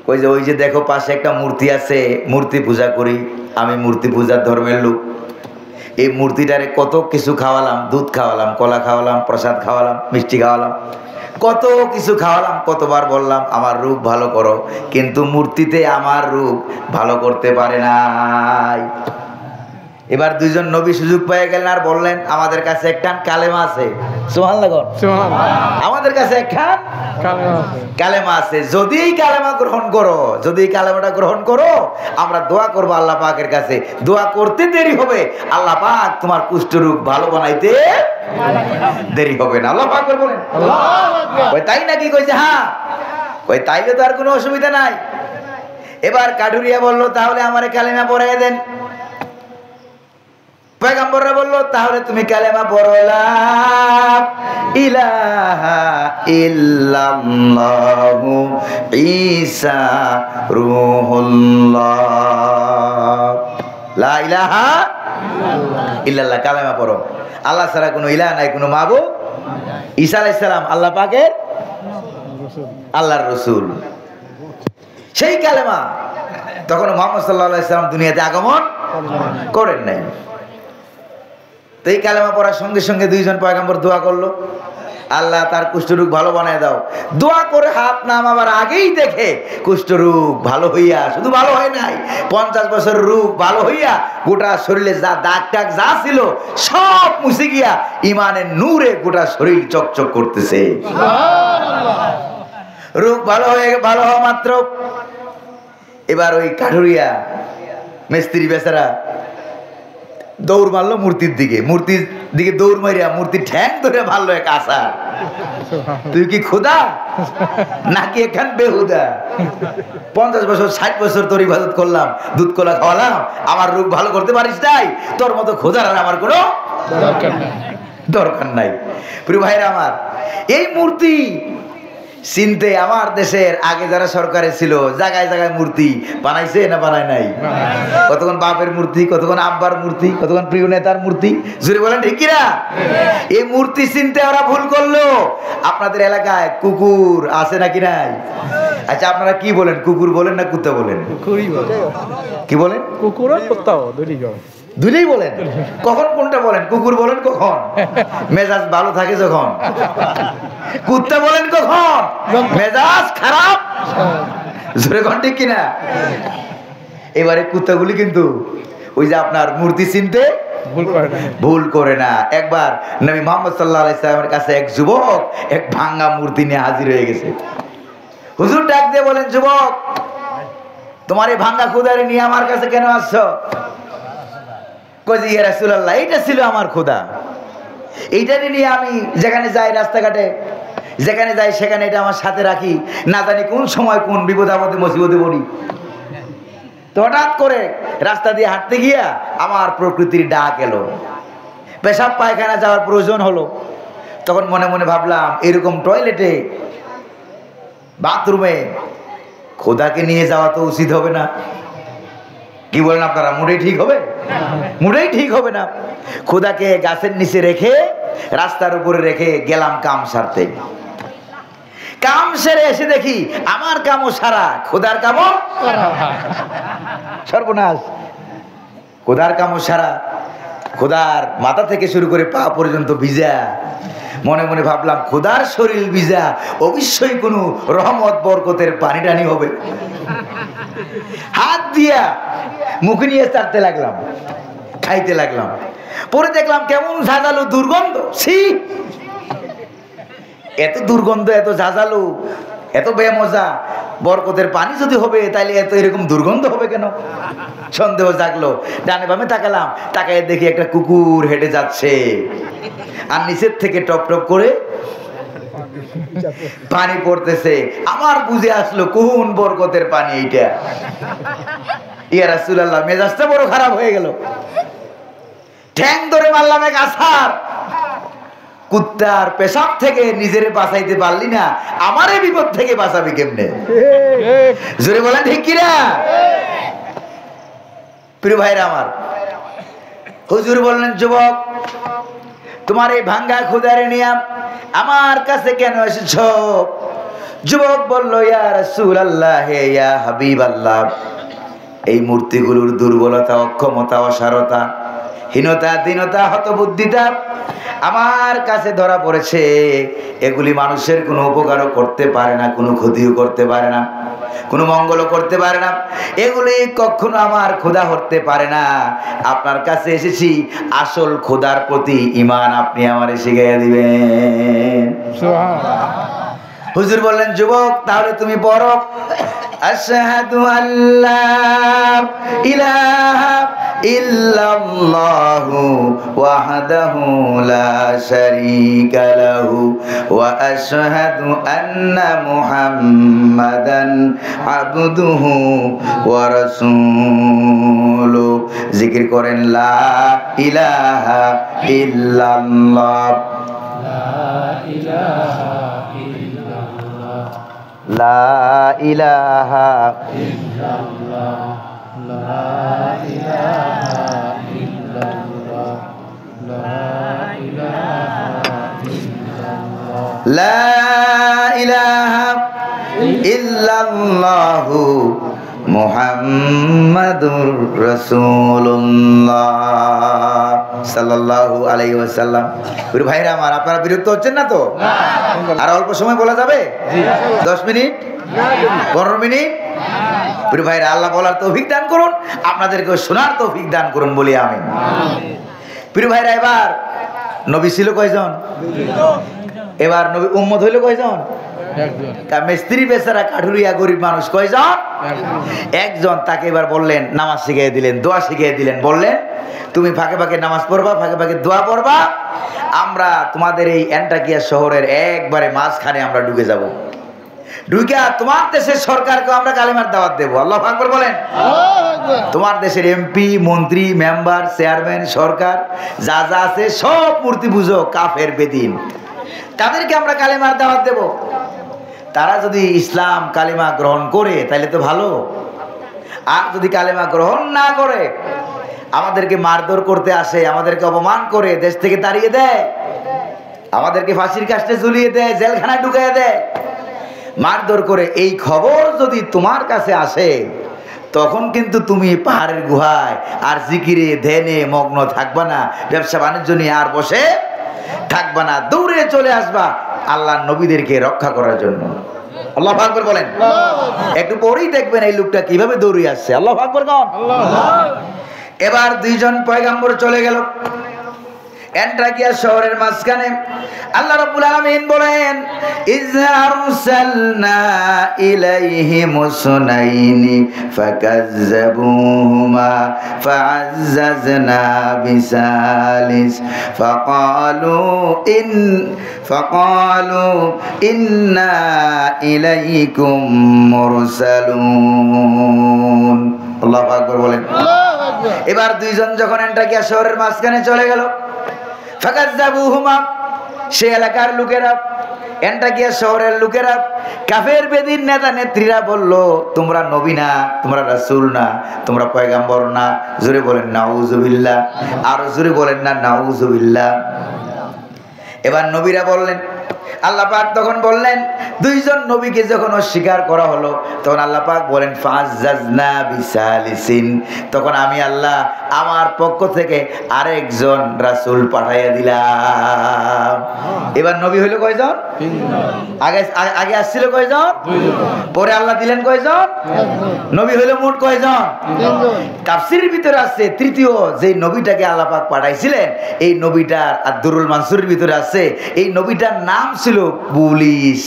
কই যে ওই যে দেখো পাশে একটা মূর্তি আছে, মূর্তি পূজা করি, আমি মূর্তি পূজার ধর্মের লোক। এই মূর্তিটারে কত কিছু খাওয়ালাম, দুধ খাওয়ালাম, কলা খাওয়ালাম, প্রসাদ খাওয়ালাম, মিষ্টি খাওয়ালাম, কত কিছু খাওয়ালাম, কতবার বললাম আমার রোগ ভালো করো, কিন্তু মূর্তিতে আমার রোগ ভালো করতে পারে নাই। এবার দুইজন নবী সুযোগ পেয়ে গেলেন আর বললেন আমাদের কাছে একটা কালেমা আছে। সুবহানাল্লাহ, আমাদের কাছে একটা কালেমা আছে, যদি এই কালেমা গ্রহণ করো, যদি এই কালেমাটা গ্রহণ করো আমরা দোয়া করবো আল্লাহ পাকের কাছে, দোয়া করতে দেরি হবে, আল্লাহ পাক তোমার কুষ্ঠ রোগ ভালো বানাইতে দেরি হবে না। আল্লাহ পাক বলেন ওই তাই নাকি? কইছে হ্যাঁ। ওই তাইলে তো আর কোনো অসুবিধা নাই। এবার কাঠুরিয়া বলল তাহলে আমারে কালেমা পড়াই দেন। পয়গম্বররা বলল তাহলে তুমি কালেমা পড়ো, লা ইলাহা ইল্লাল্লাহু ঈসা রূহুল্লাহ, লা ইলাহা ইল্লাল্লাহ, কালেমা পড়ো। আল্লাহ ছাড়া কোনো ইলাহ নাই, কোনো মাবুদ। ঈসা আলাইহিস সালাম আল্লাহ পাকের আল্লাহর রাসূল। সেই কালেমা তখন মুহাম্মদ সাল্লাল্লাহু আলাইহি সাল্লাম দুনিয়াতে আগমন করেন নাই। তো এই কালেমা পড়ার সঙ্গে সঙ্গে দুইজন পয়গম্বর দোয়া করলো, আল্লাহ তার কুষ্ঠরোগ ভালো বানায় দাও। দোয়া করে হাত নামাবার আগেই দেখে কুষ্ঠরোগ ভালো হইয়া, শুধু ভালো হয় নাই, 50 বছরের রোগ ভালো হইয়া গোটা শরীরে যা দাগ টাগ যা ছিল সব মুছে গিয়া ইমানের নূরে গোটা শরীর চকচক করতেছে। রোগ ভালো হওয়া মাত্র এবার ওই কাঠুরিয়া মিস্ত্রি বেচারা দৌড় মারলো মূর্তির দিকে দৌড় মারিয়া মূর্তি ঠ্যাং ধরে মারলো এক আশা। তুই কি খোদা নাকি এখান বেহুদা? 50 বছর 60 বছর তোর ইবাদত করলাম, দুধ কলা খাওয়ালাম, আমার রোগ ভালো করতে পারিস নাই? তোর মতো খোদার আর আমার কোনো দরকার নাই। প্রিয় ভাইরা আমার, এই মূর্তি চিনতে আমার দেশের আগে যারা সরকারে ছিল জায়গায় জায়গায় মূর্তি বানাইছে না বানায় নাই? কতক্ষণ বাপের মূর্তি, কতক্ষণ আব্বার মূর্তি, কতক্ষণ প্রিয় নেতার মূর্তি, জুড়ে বলেন ঠিক কিনা? এই মূর্তি চিনতে ওরা ভুল করলো। আপনাদের এলাকায় কুকুর আছে নাকি নাই? আচ্ছা আপনারা কি বলেন, কুকুর বলেন না কুত্তা বলেন? কি বলেন? কুকুর আর কুত্তাও দুইটাই বলেন। কখন কোনটা বলেন? কুকুর বলেন কখন মেজাজ ভালো থাকে যখন, কুত্তা বলেন কখন মেজাজ খারাপ, জোরে কোন ঠিক কিনা? এবারে কুত্তাগুলি কিন্তু ওই যে আপনার মূর্তি চিনতে ভুল করে না। একবার নবী মুহাম্মদ সাল্লাল্লাহু আলাইহি সাল্লামের কাছে এক যুবক এক ভাঙা মূর্তি নিয়ে হাজির হয়ে গেছে। হুজুর ডাক দিয়ে বলেন, যুবক তোমার এই ভাঙা খোদারে নিয়ে আমার কাছে কেন আসছো? কই যে ইয়া রাসূলুল্লাহ, এইটা ছিল আমার খোদা, এইটা নিয়ে আমি যেখানে যাই রাস্তাঘাটে যেখানে যাই সেখানে এটা আমার সাথে রাখি, না জানি কোন সময় কোন বিপদ আপদে মুসিবতে পড়ি। তো হঠাৎ করে রাস্তা দিয়ে হাঁটতে গিয়া আমার প্রকৃতির ডাক এলো, পেশাব পায়খানা যাওয়ার প্রয়োজন হলো। তখন মনে মনে ভাবলাম, এরকম টয়লেটে বাথরুমে খোদাকে নিয়ে যাওয়া তো উচিত হবে না। কি বলেন আপনারা? মোটেই ঠিক হবে? মোটেই ঠিক হবে না। খোদাকে গাছের নিচে রেখে রাস্তার উপরে রেখে গেলাম কাম সারতে। কাম সেরে এসে দেখি আমার কামও সারা, খোদার কামও সর্বনাশ। খোদার কামও সারা, খোদার মাথা থেকে শুরু করে পা পর্যন্ত ভিজা। মনে মনে ভাবলাম, খোদার শরীর ভিজা, অবশ্যই কোনো রহমত বরকতের পানি টানি হবে। হাত দিয়া মুখে নিয়ে চাটতে লাগলাম, খাইতে লাগলাম। পরে দেখলাম কেমন ঝাঁঝালো দুর্গন্ধ। ছি, এত দুর্গন্ধ, এত ঝাঁঝালো, এত বেমজা। বরকতের পানি যদি হবে তাহলে এত এরকম দুর্গন্ধ হবে কেন? সন্দেহ জাগলো। ডানে বামে তাকালাম, তাকায় দেখি একটা কুকুর হেঁটে যাচ্ছে, আর নিচের থেকে টপ টপ করে পানি পড়তেছে। আমার বুঝে আসলো কোন বরকতের পানি এইটা। ইয়া রাসূলুল্লাহ, মেজাজটা বড় খারাপ হয়ে গেল। ঠ্যাং ধরে মারলাম এক আছাড়। কুত্তার পেশাব থেকে নিজের বাঁচাইতে পারলি না, আমারে বিপদ থেকে বাঁচাবি কেমনে? জোরে বলেন ঠিক কিনা? প্রিয় ভাইরা আমার, হুজুর বললেন, যুবক তোমার এই ভাঙ্গা খোদারে নিয়ে আমার কাছে কেন এসেছো? যুবক বলল, ইয়া রাসূলুল্লাহ, হে ইয়া হাবিবাল্লাহ, এই মূর্তিগুলোর দুর্বলতা, অক্ষমতা, অসারতা, হীনতা, দীনতা, হতবুদ্ধিতা আমার কাছে ধরা পড়েছে। এগুলি মানুষের কোনো উপকারও করতে পারে না, কোনো ক্ষতিও করতে পারে না, কোনো মঙ্গলও করতে পারে না। এগুলি কখনো আমার খোদা হতে পারে না। আপনার কাছে এসেছি আসল খোদার প্রতি ঈমান আপনি আমারে শিখাইয়া দিবেন। হুজুর বললেন, যুবক তাহলে তুমি পড়ো, আশহাদু আল্লা ইলাহা ইল্লাল্লাহু ওয়াহদাহু লা শারীকা লাহু ওয়া আশহাদু আন্না মুহাম্মাদান আবদুহু ওয়া রাসূলুহু। জিকির করেন, লা ইলাহা ইল্লাল্লাহ, লা ইলাহা ইল্লাল্লাহ, লা ইলাহা ইল্লাল্লাহ, লা ইলাহা ইল্লাল্লাহ, লা ইলাহা ইল্লাল্লাহ, লা ইলাহা ইল্লাল্লাহু মুহাম্মাদুর রাসূলুল্লাহ সাল্লাল্লাহু আলাইহি ওয়াসাল্লাম। প্রিয় ভাইরা আমার, আপনারা বিরক্ত হচ্ছেন না তো? আর অল্প সময় বলা যাবে? 10 মিনিট, 15 মিনিট? প্রিয় ভাইরা, আল্লাহ বলার তৌফিক দান করুন, আপনাদেরকে শোনার তৌফিক দান করুন বলি আমিন। প্রিয় ভাইরা, এবার নবী ছিল কয়জন? এবার নবী উম্মত হইল কয়জন? মিস্ত্রি বেচারা কাঠুরিয়া গরিব মানুষ কয়জন? একজন। তাকে এবার বললেন, নামাজ শিখিয়ে দিলেন, দোয়া শিখিয়ে দিলেন, বললেন তুমি ফাঁকে ফাঁকে নামাজ পড়বা, ফাঁকে ফাঁকে দোয়া পড়বা, আমরা তোমাদের এই অ্যান্টাকিয়া শহরের একবারে মাঝখানে আমরা ঢুকে যাব, ঢুকে তোমার দেশের সরকারকে আমরা কালেমার দাওয়াত দেবো। আল্লাহু আকবার বলেন। তোমার দেশের এমপি, মন্ত্রী, মেম্বার, চেয়ারম্যান, সরকার যা যা আছে সব মূর্তি পুজো, কাফের, বেদিন, তাদেরকে আমরা কালেমার দাওয়াত দেব। তারা যদি ইসলাম কালেমা গ্রহণ করে তাহলে তো ভালো, আর যদি কালেমা গ্রহণ না করে আমাদেরকে মারধর করতে আসে, আমাদেরকে অপমান করে দেশ থেকে তাড়িয়ে দেয়, আমাদেরকে ফাঁসির কাস্টে ঝুলিয়ে দেয়, জেলখানায় ঢুকিয়ে দেয়, মারধর করে, এই খবর যদি তোমার কাছে আসে তখন কিন্তু তুমি পাহাড়ের গুহায় আর জিকিরে ধ্যানে মগ্ন থাকবা না, ব্যবসা বাণিজ্য নিয়ে আর বসে থাকবা না, দৌড়ে চলে আসবা আল্লাহর নবীদেরকে রক্ষা করার জন্য। আল্লাহু আকবার বলেন। একটু পরেই দেখবেন এই লোকটা কিভাবে দৌড়ে আসছে। আল্লাহু আকবার কোন? এবার দুইজন পয়গম্বর চলে গেল এন্টাকিয়া শহরের মাঝখানে। আল্লাহ রাব্বুল আলামিন বলেন, ইযা আরসালনা ইলাইহিম সুনাইনি ফাকাজ্জাবুহুমা ফাআজ্জাজনা বিসালিস ফাকালু ইন্না ইলাইকুম মুরসালুন। আল্লাহু আকবার বলেন। এবার দুইজন যখন এন্টাকিয়া শহরের মাঝখানে চলে গেল, ফাকাজ্জাবুহুমা, সে এলাকার লোকেরা, এন্টাকিয়া শহরের লোকেরা, কাফের বেদিন নেতা নেত্রীরা বলল, তোমরা নবী না, তোমরা রাসূল না, তোমরা পয়গম্বর না। জোরে বলেন নাউজুবিল্লাহ, আর জোরে বলেন না নাউজুবিল্লাহ। এবার নবীরা বললেন, আল্লাহ পাক তখন বললেন, দুইজন নবীকে যখন অস্বীকার করা হলো তখন আল্লাহ পাক বলেন ফাআজ্জাজনা বিসালিসিন, তখন আমি আল্লাহ আমার পক্ষ থেকে আরেকজন রাসূল পাঠাইয়া দিলাম। এবার নবী হইল কয়জন? আগে আসছিল কয়জন? পরে আল্লাহ দিলেন কয়জন? নবী হইল মোট কয়জন? তাফসীরের ভিতরে আছে তৃতীয় যে নবীটাকে আল্লাহ পাক পাঠাইছিলেন, এই নবীটার আদ-দুরুল মানসুরের ভিতরে আছে, এই নবীটার নাম ছিল পুলিশ।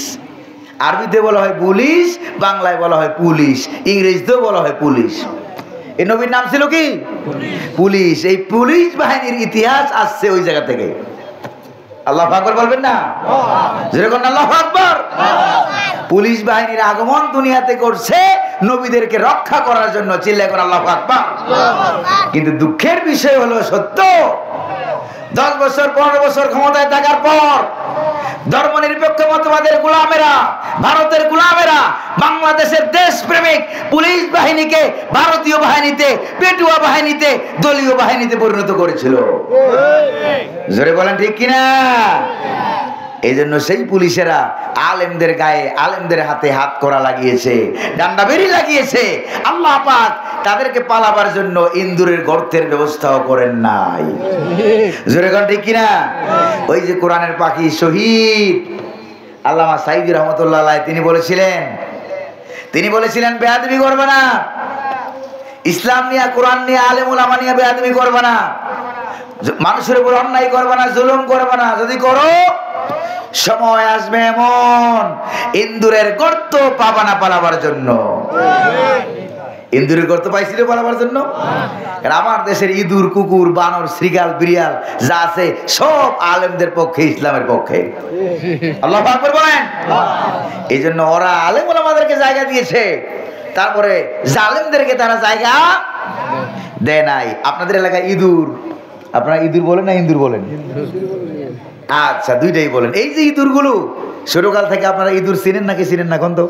আরবিতে বলা হয় পুলিশ, বাংলায় বলা হয় পুলিশ, ইংরেজিতেও বলা হয় পুলিশ। এই নবীর নাম ছিল কি? পুলিশ। এই পুলিশ বাহিনীর ইতিহাস আসছে ওই জায়গা থেকে। আল্লাহু আকবার বলবেন না? যেরকম আল্লাহু আকবার। পুলিশ বাহিনীর আগমন দুনিয়াতে করছে নবীদেরকে রক্ষা করার জন্য। চিল্লায় করে আল্লাহু আকবার। কিন্তু দুঃখের বিষয় হলো সত্য, 10 বছর 15 বছর ক্ষমতায় থাকার পর ধর্মনিরপেক্ষ মতবাদের গোলামেরা, ভারতের গোলামেরা বাংলাদেশের দেশপ্রেমিক পুলিশ বাহিনীকে ভারতীয় বাহিনীতে, পেটুয়া বাহিনীতে, দলীয় বাহিনীতে পরিণত করেছিল। জোরে বলেন ঠিক কিনা? এই জন্য সেই পুলিশেরা আলেমদের গায়ে, আলেমদের হাতে হাত করা লাগিয়েছে, ডান্ডা বেরি লাগিয়েছে। আল্লাহ পাক তাদেরকে পালাবার জন্য ইন্দুরের গর্তের ব্যবস্থাও করেন নাই। জোরে বলেন ঠিক কিনা? ওই যে কোরআনের পাখি শহীদ আল্লামা সাঈদী রহমাতুল্লাহ আলাইহি তিনি বলেছিলেন বেয়াদবি করবে না, ইসলাম নিয়ে, কোরআন নিয়ে, আলেম ওলামা নিয়ে বেয়াদবি করবে না, মানুষের উপর অন্যায় করবে না, জুলুম করবে না। যদি করো সময় আসবে এমন ইন্দুরের গর্ত পাবা না পালাবার জন্য। ইন্দুরের গর্ত পাইছিল পালাবার জন্য? আমার দেশের ইঁদুর, কুকুর, বানর, শ্রীগাল, বিড়াল যা আছে সব আলেমদের পক্ষে, ইসলামের পক্ষে। আল্লাহু আকবার বলেন। এই জন্য ওরা আলেম ওলামাদেরকে জায়গা দিয়েছে, তারপরে জালেমদেরকে তারা জায়গা দেয় নাই। আপনাদের এলাকায় ইঁদুর, আপনারা ইঁদুর বলেন না ইন্দুর বলেন? আচ্ছা, দুইটাই বলেন। এই যে ইঁদুরগুলো ছোটকাল থেকে আপনারা ইঁদুর চিনেন নাকি চিনেন না? কোন তো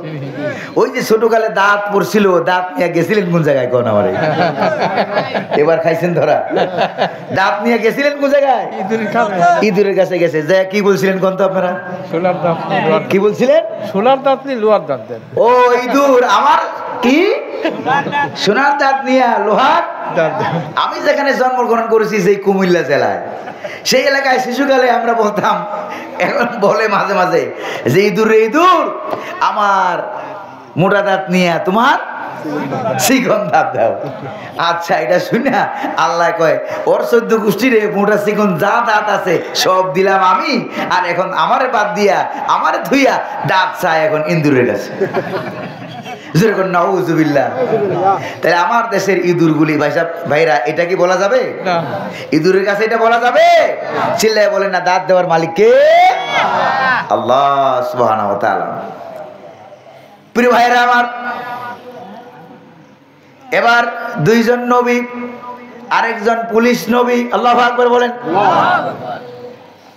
ওই যে ছোটকালে দাঁত পড়ছিল, দাঁত নিয়ে গেছিলেন কোন জায়গায়? কোন আমার এবার খাইছেন ধরা? দাঁত নিয়ে গেছিলেন কোন জায়গায়? ইঁদুরের কাছে গেছে। যে কি বলছিলেন কোন তো আপনারা? কি বলছিলেন? সোনার দাঁত নিয়ে লোহার দাঁত দেন। ও ইঁদুর আমার কি সোনার দাঁত নিয়ে লোহার দাঁত। আমি যেখানে জন্মগ্রহণ করেছি সেই কুমিল্লা জেলায়, সেই এলাকায় শিশুকালে আমরা বলতাম, এখন বলে মাঝে মাঝে যে ইঁদুর রে ইঁদুর, আমার মোটা দাঁত নিয়ে তোমার চিকন দাঁত দাও। আচ্ছা, এটা শুনে আল্লাহ কয়, ওর 14 গোষ্ঠীরে মোটা চিকন যা দাঁত আছে সব দিলাম আমি, আর এখন আমারে বাদ দিয়া, আমারে ধুইয়া দাঁত চায় এখন ইঁদুরের কাছে। তাহলে আমার দেশের ইঁদুরগুলি ভাইরা, এটা কি বলা যাবে? ইঁদুরের কাছে এটা বলা যাবে? চিল্লায় বলেন না দাঁত দেওয়ার মালিক কে? আল্লাহ সুবহানাহু ওয়া তাআলা। প্রিয় ভাইরা আমার, এবার দুইজন নবী, আরেকজন পুলিশ নবী। আল্লাহু আকবার বলেন।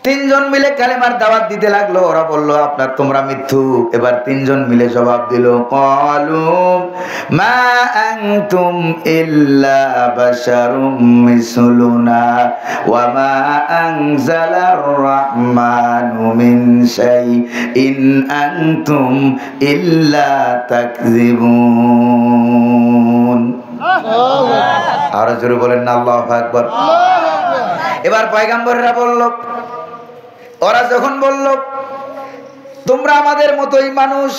তিনজন মিলে কালেমার দাওয়াত দিতে লাগলো। ওরা বলল আপনার তোমরা মিথ্যুক। এবার তিনজন মিলে জবাব দিল, ক্বালু মা আনতুম ইল্লা বাশারুম মিসলুনা ওয়া মা আনজালার রাহমানু মিন শাইইন আনতুম ইল্লা তাকযিবুন। আর জোরে বলেন না আল্লাহু আকবার। এবার পয়গম্বররা বলল, ওরা যখন বলল তোমরা আমাদের মতোই মানুষ,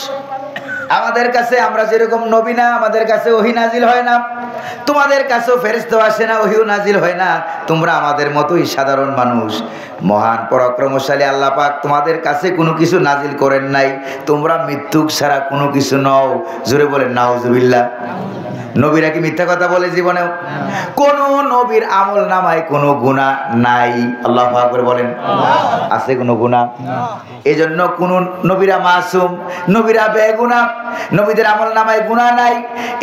আমাদের কাছে আমরা যেরকম নবী না, আমাদের কাছে ওহী নাজিল হয় না, তোমাদের কাছেও ফেরেশতা আসে না, ওহীও নাজিল হয় না, তোমরা আমাদের মতোই সাধারণ মানুষ। মহান পরাক্রমশালী আল্লাহ পাক তোমাদের কাছে কোনো কিছু নাজিল করেন নাই, তোমরা মৃত্যুক ছাড়া কোনো কিছু নও। জোরে বলেন নাউজুবিল্লাহ। নবীরা কি মিথ্যা কথা বলে জীবনেও? কোন নবীর আমল নামায় কোনো গুনাহ নাই। আল্লাহু আকবার বলেন। আছে কোনো গুনাহ? এজন্য কোন নবীরা মাসুম, নবীরা বেগুনাহ, নবীদের আমল নামায় গুনাহ নাই।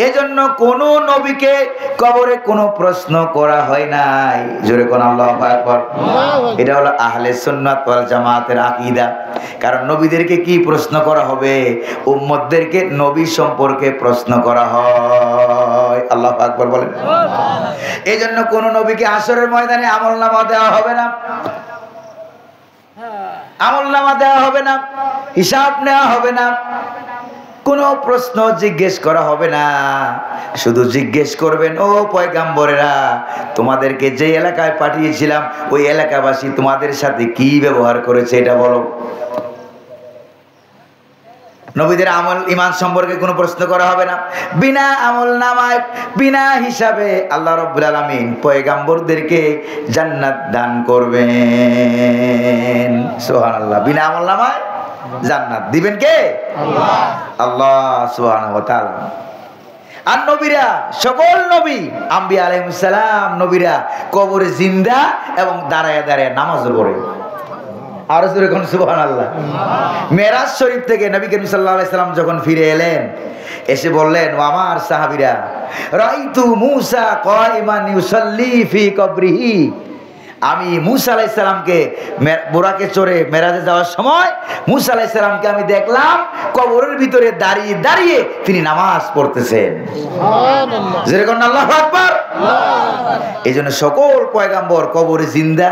এজন্য কোন নবীকে কবরে কোনো প্রশ্ন করা হয় নাই। জোরে কোন আল্লাহু আকবার। এটা হলো আহলে সুন্নাত ওয়াল জামাতের আকীদা। কারণ নবীদেরকে কি প্রশ্ন করা হবে? উম্মতদেরকে নবী সম্পর্কে প্রশ্ন করা হয়। আল্লাহু আকবার বলেন। এজন্য কোন নবীকে হাসরের ময়দানে আমলনামা দেওয়া হবে না, আমলনামা দেওয়া হবে না, হিসাব নেওয়া হবে না, কোনো প্রশ্ন জিজ্ঞেস করা হবে না। শুধু জিজ্ঞেস করবেন, ও পয়গাম্বরেরা, তোমাদেরকে যে এলাকায় পাঠিয়েছিলাম ওই এলাকাবাসী তোমাদের সাথে কি ব্যবহার করেছে এটা বলো। নবীদের আমল ঈমান সম্পর্কে কোনো প্রশ্ন করা হবে না। বিনা আমল নামায়, বিনা হিসাবে আল্লাহ রাব্বুল আলামিন পয়গাম্বরদেরকে জান্নাত দান করবেন। সুবহানাল্লাহ। বিনা আমল নামায় জান্নাত দিবেন কে? আল্লাহ। আল্লাহ সুবহানাহু ওয়া তাআলা। আর নবীরা, সকল নবী, আম্বিয়া আলাইহিস সালাম, নবীরা কবরে জিন্দা এবং দাঁড়ায় দাঁড়ায় নামাজ পড়ে। আর জোরে কোন সুবহানাল্লাহ। মেরাজ শরীফ থেকে নবী করিম সাল্লাল্লাহু আলাইহি সাল্লাম যখন ফিরে এলেন, এসে বললেন, ও আমার সাহাবীরা, রাইতু মূসা কায়িমান ইউসাল্লি ফি কবরিহি, আমি মূসা আলাইহিস সালামকে বুরাকে চড়ে মেরাজে যাওয়ার সময় মূসা আলাইহিস সালামকে আমি দেখলাম কবরের ভিতরে দাঁড়িয়ে দাঁড়িয়ে তিনি নামাজ পড়তেছেন। সুবহানাল্লাহ। যেরকম আল্লাহু আকবার। এইজন্য সকল পয়গাম্বর কবরে জিন্দা,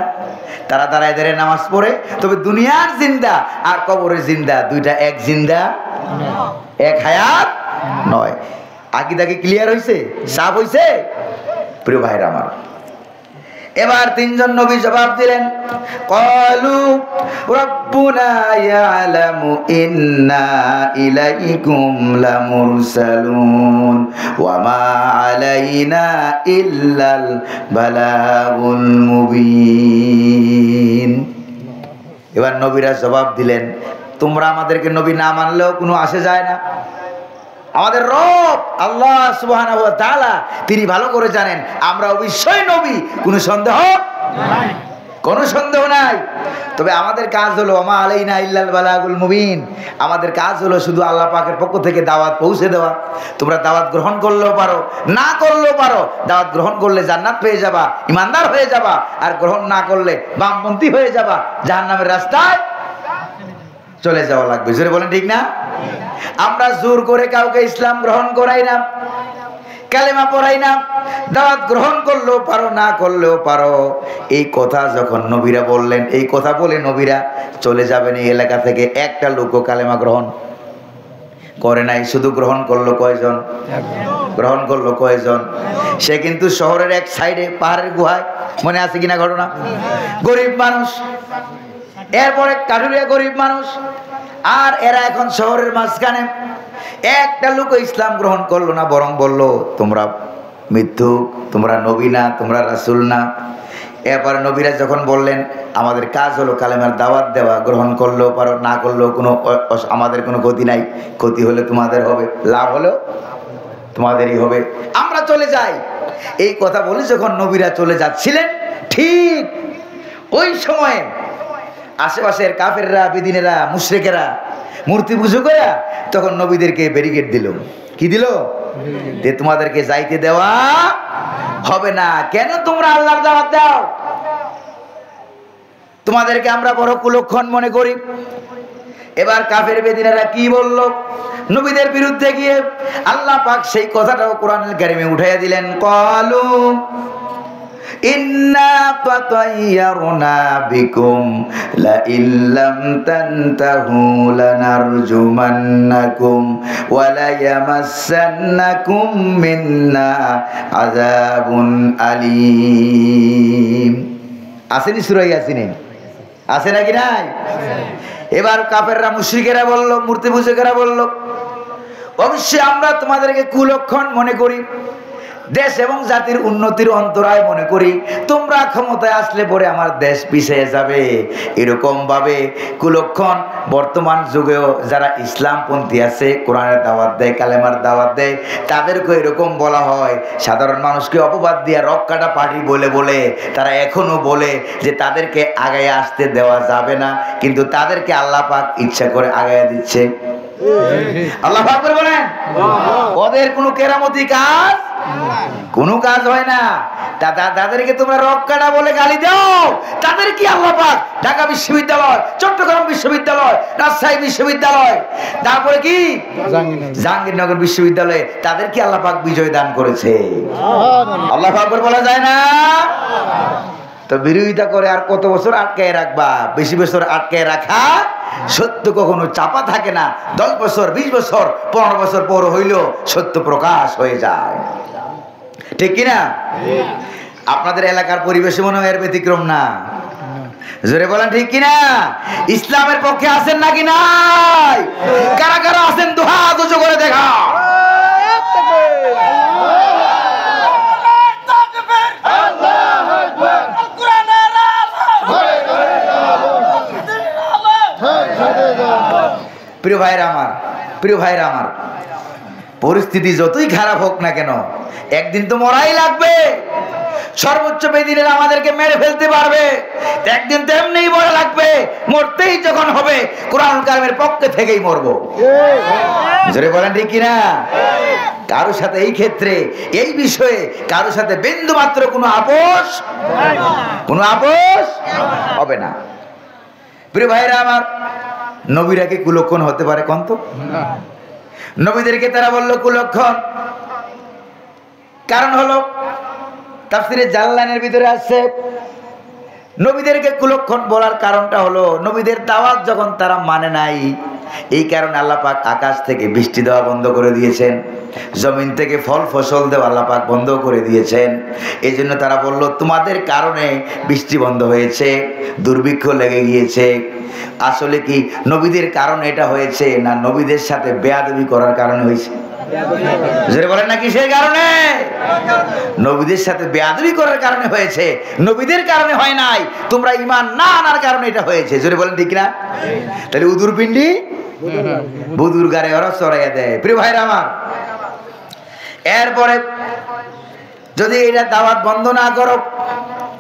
তারা দাঁড়ায় দাঁড়ায় নামাজ পড়ে। তবে দুনিয়ার জিন্দা আর কবরের জিন্দা দুইটা এক জিন্দা, এক হায়াত নয়। আকীদা কি ক্লিয়ার হইছে? সাফ হইছে? প্রিয় ভাইরা আমার, এবার তিনজন নবী জবাব দিলেন, ক্বালু রাব্বুনা ইয়ালামু ইন্না ইলাইকুম লামুরসালুন ওয়া মা আলাইনা ইল্লাল বালাগুল মুবিন। এবার নবীরা জবাব দিলেন, তোমরা আমাদেরকে নবী না মানলেও কোনো আসে যায় না। আমাদের রব আল্লাহ সুবহানাহু ওয়া তাআলা তিনি ভালো করে জানেন আমরা অবশ্যই নবী, কোনো সন্দেহ নাই, কোনো সন্দেহ নাই। তবে আমাদের কাজ হলো ওয়া মা আলাইনা ইল্লাল বালাগুল মুবিন, আমাদের কাজ হলো শুধু আল্লাহ পাকের পক্ষ থেকে দাওয়াত পৌঁছে দেওয়া। তোমরা দাওয়াত গ্রহণ করলেও পারো, না করলেও পারো। দাওয়াত গ্রহণ করলে জান্নাত পেয়ে যাবা, ইমানদার হয়ে যাবা, আর গ্রহণ না করলে বামপন্থী হয়ে যাবা, জাহান্নামের রাস্তায় চলে যাওয়া লাগবে। জোরে বলেন ঠিক না? আমরা জোর করে কাউকে ইসলাম গ্রহণ করাই না, কালেমা পড়াই না। দাওয়াত গ্রহণ করলেও পারো, না করলেও পারো। এই কথা যখন নবীরা বললেন, এই কথা বলে নবীরা চলে যাবেন এই এলাকা থেকে, একটা লোকও কালেমা গ্রহণ করে নাই। শুধু গ্রহণ করলো কয়জন? গ্রহণ করলো কয়জন? সে কিন্তু শহরের এক সাইডে পাহাড়ের গুহায়, মনে আছে কিনা ঘটনা? গরিব মানুষ, এরপরে কাঠুরিয়া গরিব মানুষ, আর এরা এখন শহরের মাঝখানে। একটা লোক ইসলাম গ্রহণ করলো না, বরং বলল তোমরা মিথ্যুক, তোমরা নবী না, তোমরা রাসূল না। এরপরে নবীরা যখন বললেন আমাদের কাজ হলো কালেমার দাওয়াত দেওয়া, গ্রহণ করলেও পারো, না করলেও কোনো আমাদের কোনো ক্ষতি নাই, ক্ষতি হলে তোমাদের হবে, লাভ হলেও তোমাদেরই হবে, আমরা চলে যাই। এই কথা বলে যখন নবীরা চলে যাচ্ছিলেন, ঠিক ওই সময়ে আশেপাশের কাফেররা, বেদিনেরা, মুশরিকেরা, মূর্তি পূজকেরা তখন নবীদেরকে ব্যারিকেড দিল। কি দিল? যে তোমাদেরকে যাইতে দেওয়া হবে না। কেন? তোমরা আল্লাহর দাওয়াত দাও, তোমাদেরকে আমরা বড় কুলক্ষণ মনে করি। এবার কাফের বেদিনেরা কি বলল নবীদের বিরুদ্ধে গিয়ে? আল্লাহ পাক সেই কথাটাও কোরআনুল কারীমে উঠাইয়া দিলেন, ক্বালু ইন্না তাতায়্যারনা বিকুম লা ইল্লাম তানতাহু লানারজুমান্নাকুম ওয়া লা ইয়ামাসসান্নাকুম মিন্না আযাবুন আলীম। আসেনি সূরা ইয়াসিনে? আছে নাকি নাই? এবার কাফেররা, মুশরিকেরা বলল, মূর্তি পূজকেরা বলল, অবশ্যই আমরা তোমাদেরকে কুলক্ষণ মনে করি, দেশ এবং জাতির উন্নতির অন্তরায় মনে করি। তোমরা ক্ষমতায় আসলে পরে আমার দেশ পিছিয়ে যাবে, এরকম ভাবে কুলক্ষণ বর্তমান যুগেও যারা ইসলামপন্থী আছে, কোরআনের দাওয়াত দেয়, কালেমার দাওয়াত দেয়, তাদেরকে এরকম বলা হয়। সাধারণ মানুষকে অপবাদ দিয়ে রক কাটা পার্টি বলে বলে তারা এখনো বলে যে তাদেরকে আগায় আসতে দেওয়া যাবে না, কিন্তু তাদেরকে আল্লাহ পাক ইচ্ছা করে আগায় দিচ্ছে। আল্লাহ পাক বলেন ওদের কোনো কেরামতি কাজ, কোনো কাজ হয় না। তাদেরকে তোমরা রক কাটা বলে গালি দাও, তাদের কি আল্লাহ পাক ঢাকা বিশ্ববিদ্যালয়, চট্টগ্রাম বিশ্ববিদ্যালয়, রাজশাহী বিশ্ববিদ্যালয়, তারপরে কি জাহাঙ্গীরনগর বিশ্ববিদ্যালয়ে তাদের কি আল্লাহ পাক বিজয় দান করেছে? আল্লাহ পাক বলা যায় না। তো বিরোধিতা করে আর কত বছর আটকায় রাখবা? বেশি বছর আটকায় রাখা সত্য কখনো চাপা থাকে না। 10 বছর, 20 বছর, 15 বছর পর হইল সত্য প্রকাশ হয়ে যায়, ঠিক কিনা? আপনাদের এলাকার পরিবেশে মনে হয় এর ব্যতিক্রম না? জোরে বলেন ঠিক কিনা? ইসলামের পক্ষে আছেন নাকি নাই? কারা কারা আছেন দুহাত উঁচু করে দেখা। প্রিয় ভাইরা আমার, প্রিয় ভাইরা আমার, পরিস্থিতি যতই খারাপ হোক না কেন একদিন তো মরাই লাগবে। সর্বোচ্চ বেদিনের আমাদেরকে মেরে ফেলতে পারবে, একদিন তো এমনিই মরা লাগবে। মরতেই যখন হবে কোরআন কারিমের পক্ষে থেকেই মরবো। জোরে বলেন ঠিক কিনা? কারোর সাথে এই ক্ষেত্রে, এই বিষয়ে কারোর সাথে বিন্দু মাত্র কোনো আপোষ হবে না। প্রিয় ভাইরা আমার, নবীরা কি কুলক্ষণ হতে পারে কোন? তো নবীদেরকে তারা বললো কুলক্ষণ। কারণ হলো তাফসিরে জাল্লানের ভিতরে আছে, নবীদেরকে কুলক্ষণ বলার কারণটা হলো নবীদের দাওয়াত যখন তারা মানে নাই, এই কারণে আল্লাহ পাক আকাশ থেকে বৃষ্টি দেওয়া বন্ধ করে দিয়েছেন, জমিন থেকে ফল ফসল দেওয়া আল্লাহ পাক বন্ধ করে দিয়েছেন। এই জন্য তারা বলল তোমাদের কারণে বৃষ্টি বন্ধ হয়েছে, দুর্ভিক্ষ লেগে গিয়েছে। আসলে কি নবীদের কারণে এটা হয়েছে, না নবীদের সাথে বেয়াদবি করার কারণে হয়েছে? জোরে বলেন না কিসের কারণে? নবীদের সাথে বেয়াদবি করার কারণে হয়েছে, নবীদের কারণে হয় নাই। তোমরা ঈমান না আনার কারণে এটা হয়েছে। জোরে বলেন ঠিক না? তাহলে উদুর পিণ্ডি বুদুর গারে ওরা চড়াইয়া দেয়। প্রিয় ভাইরা আমার, এরপরে যদি এটা দাওয়াত বন্ধ না করো,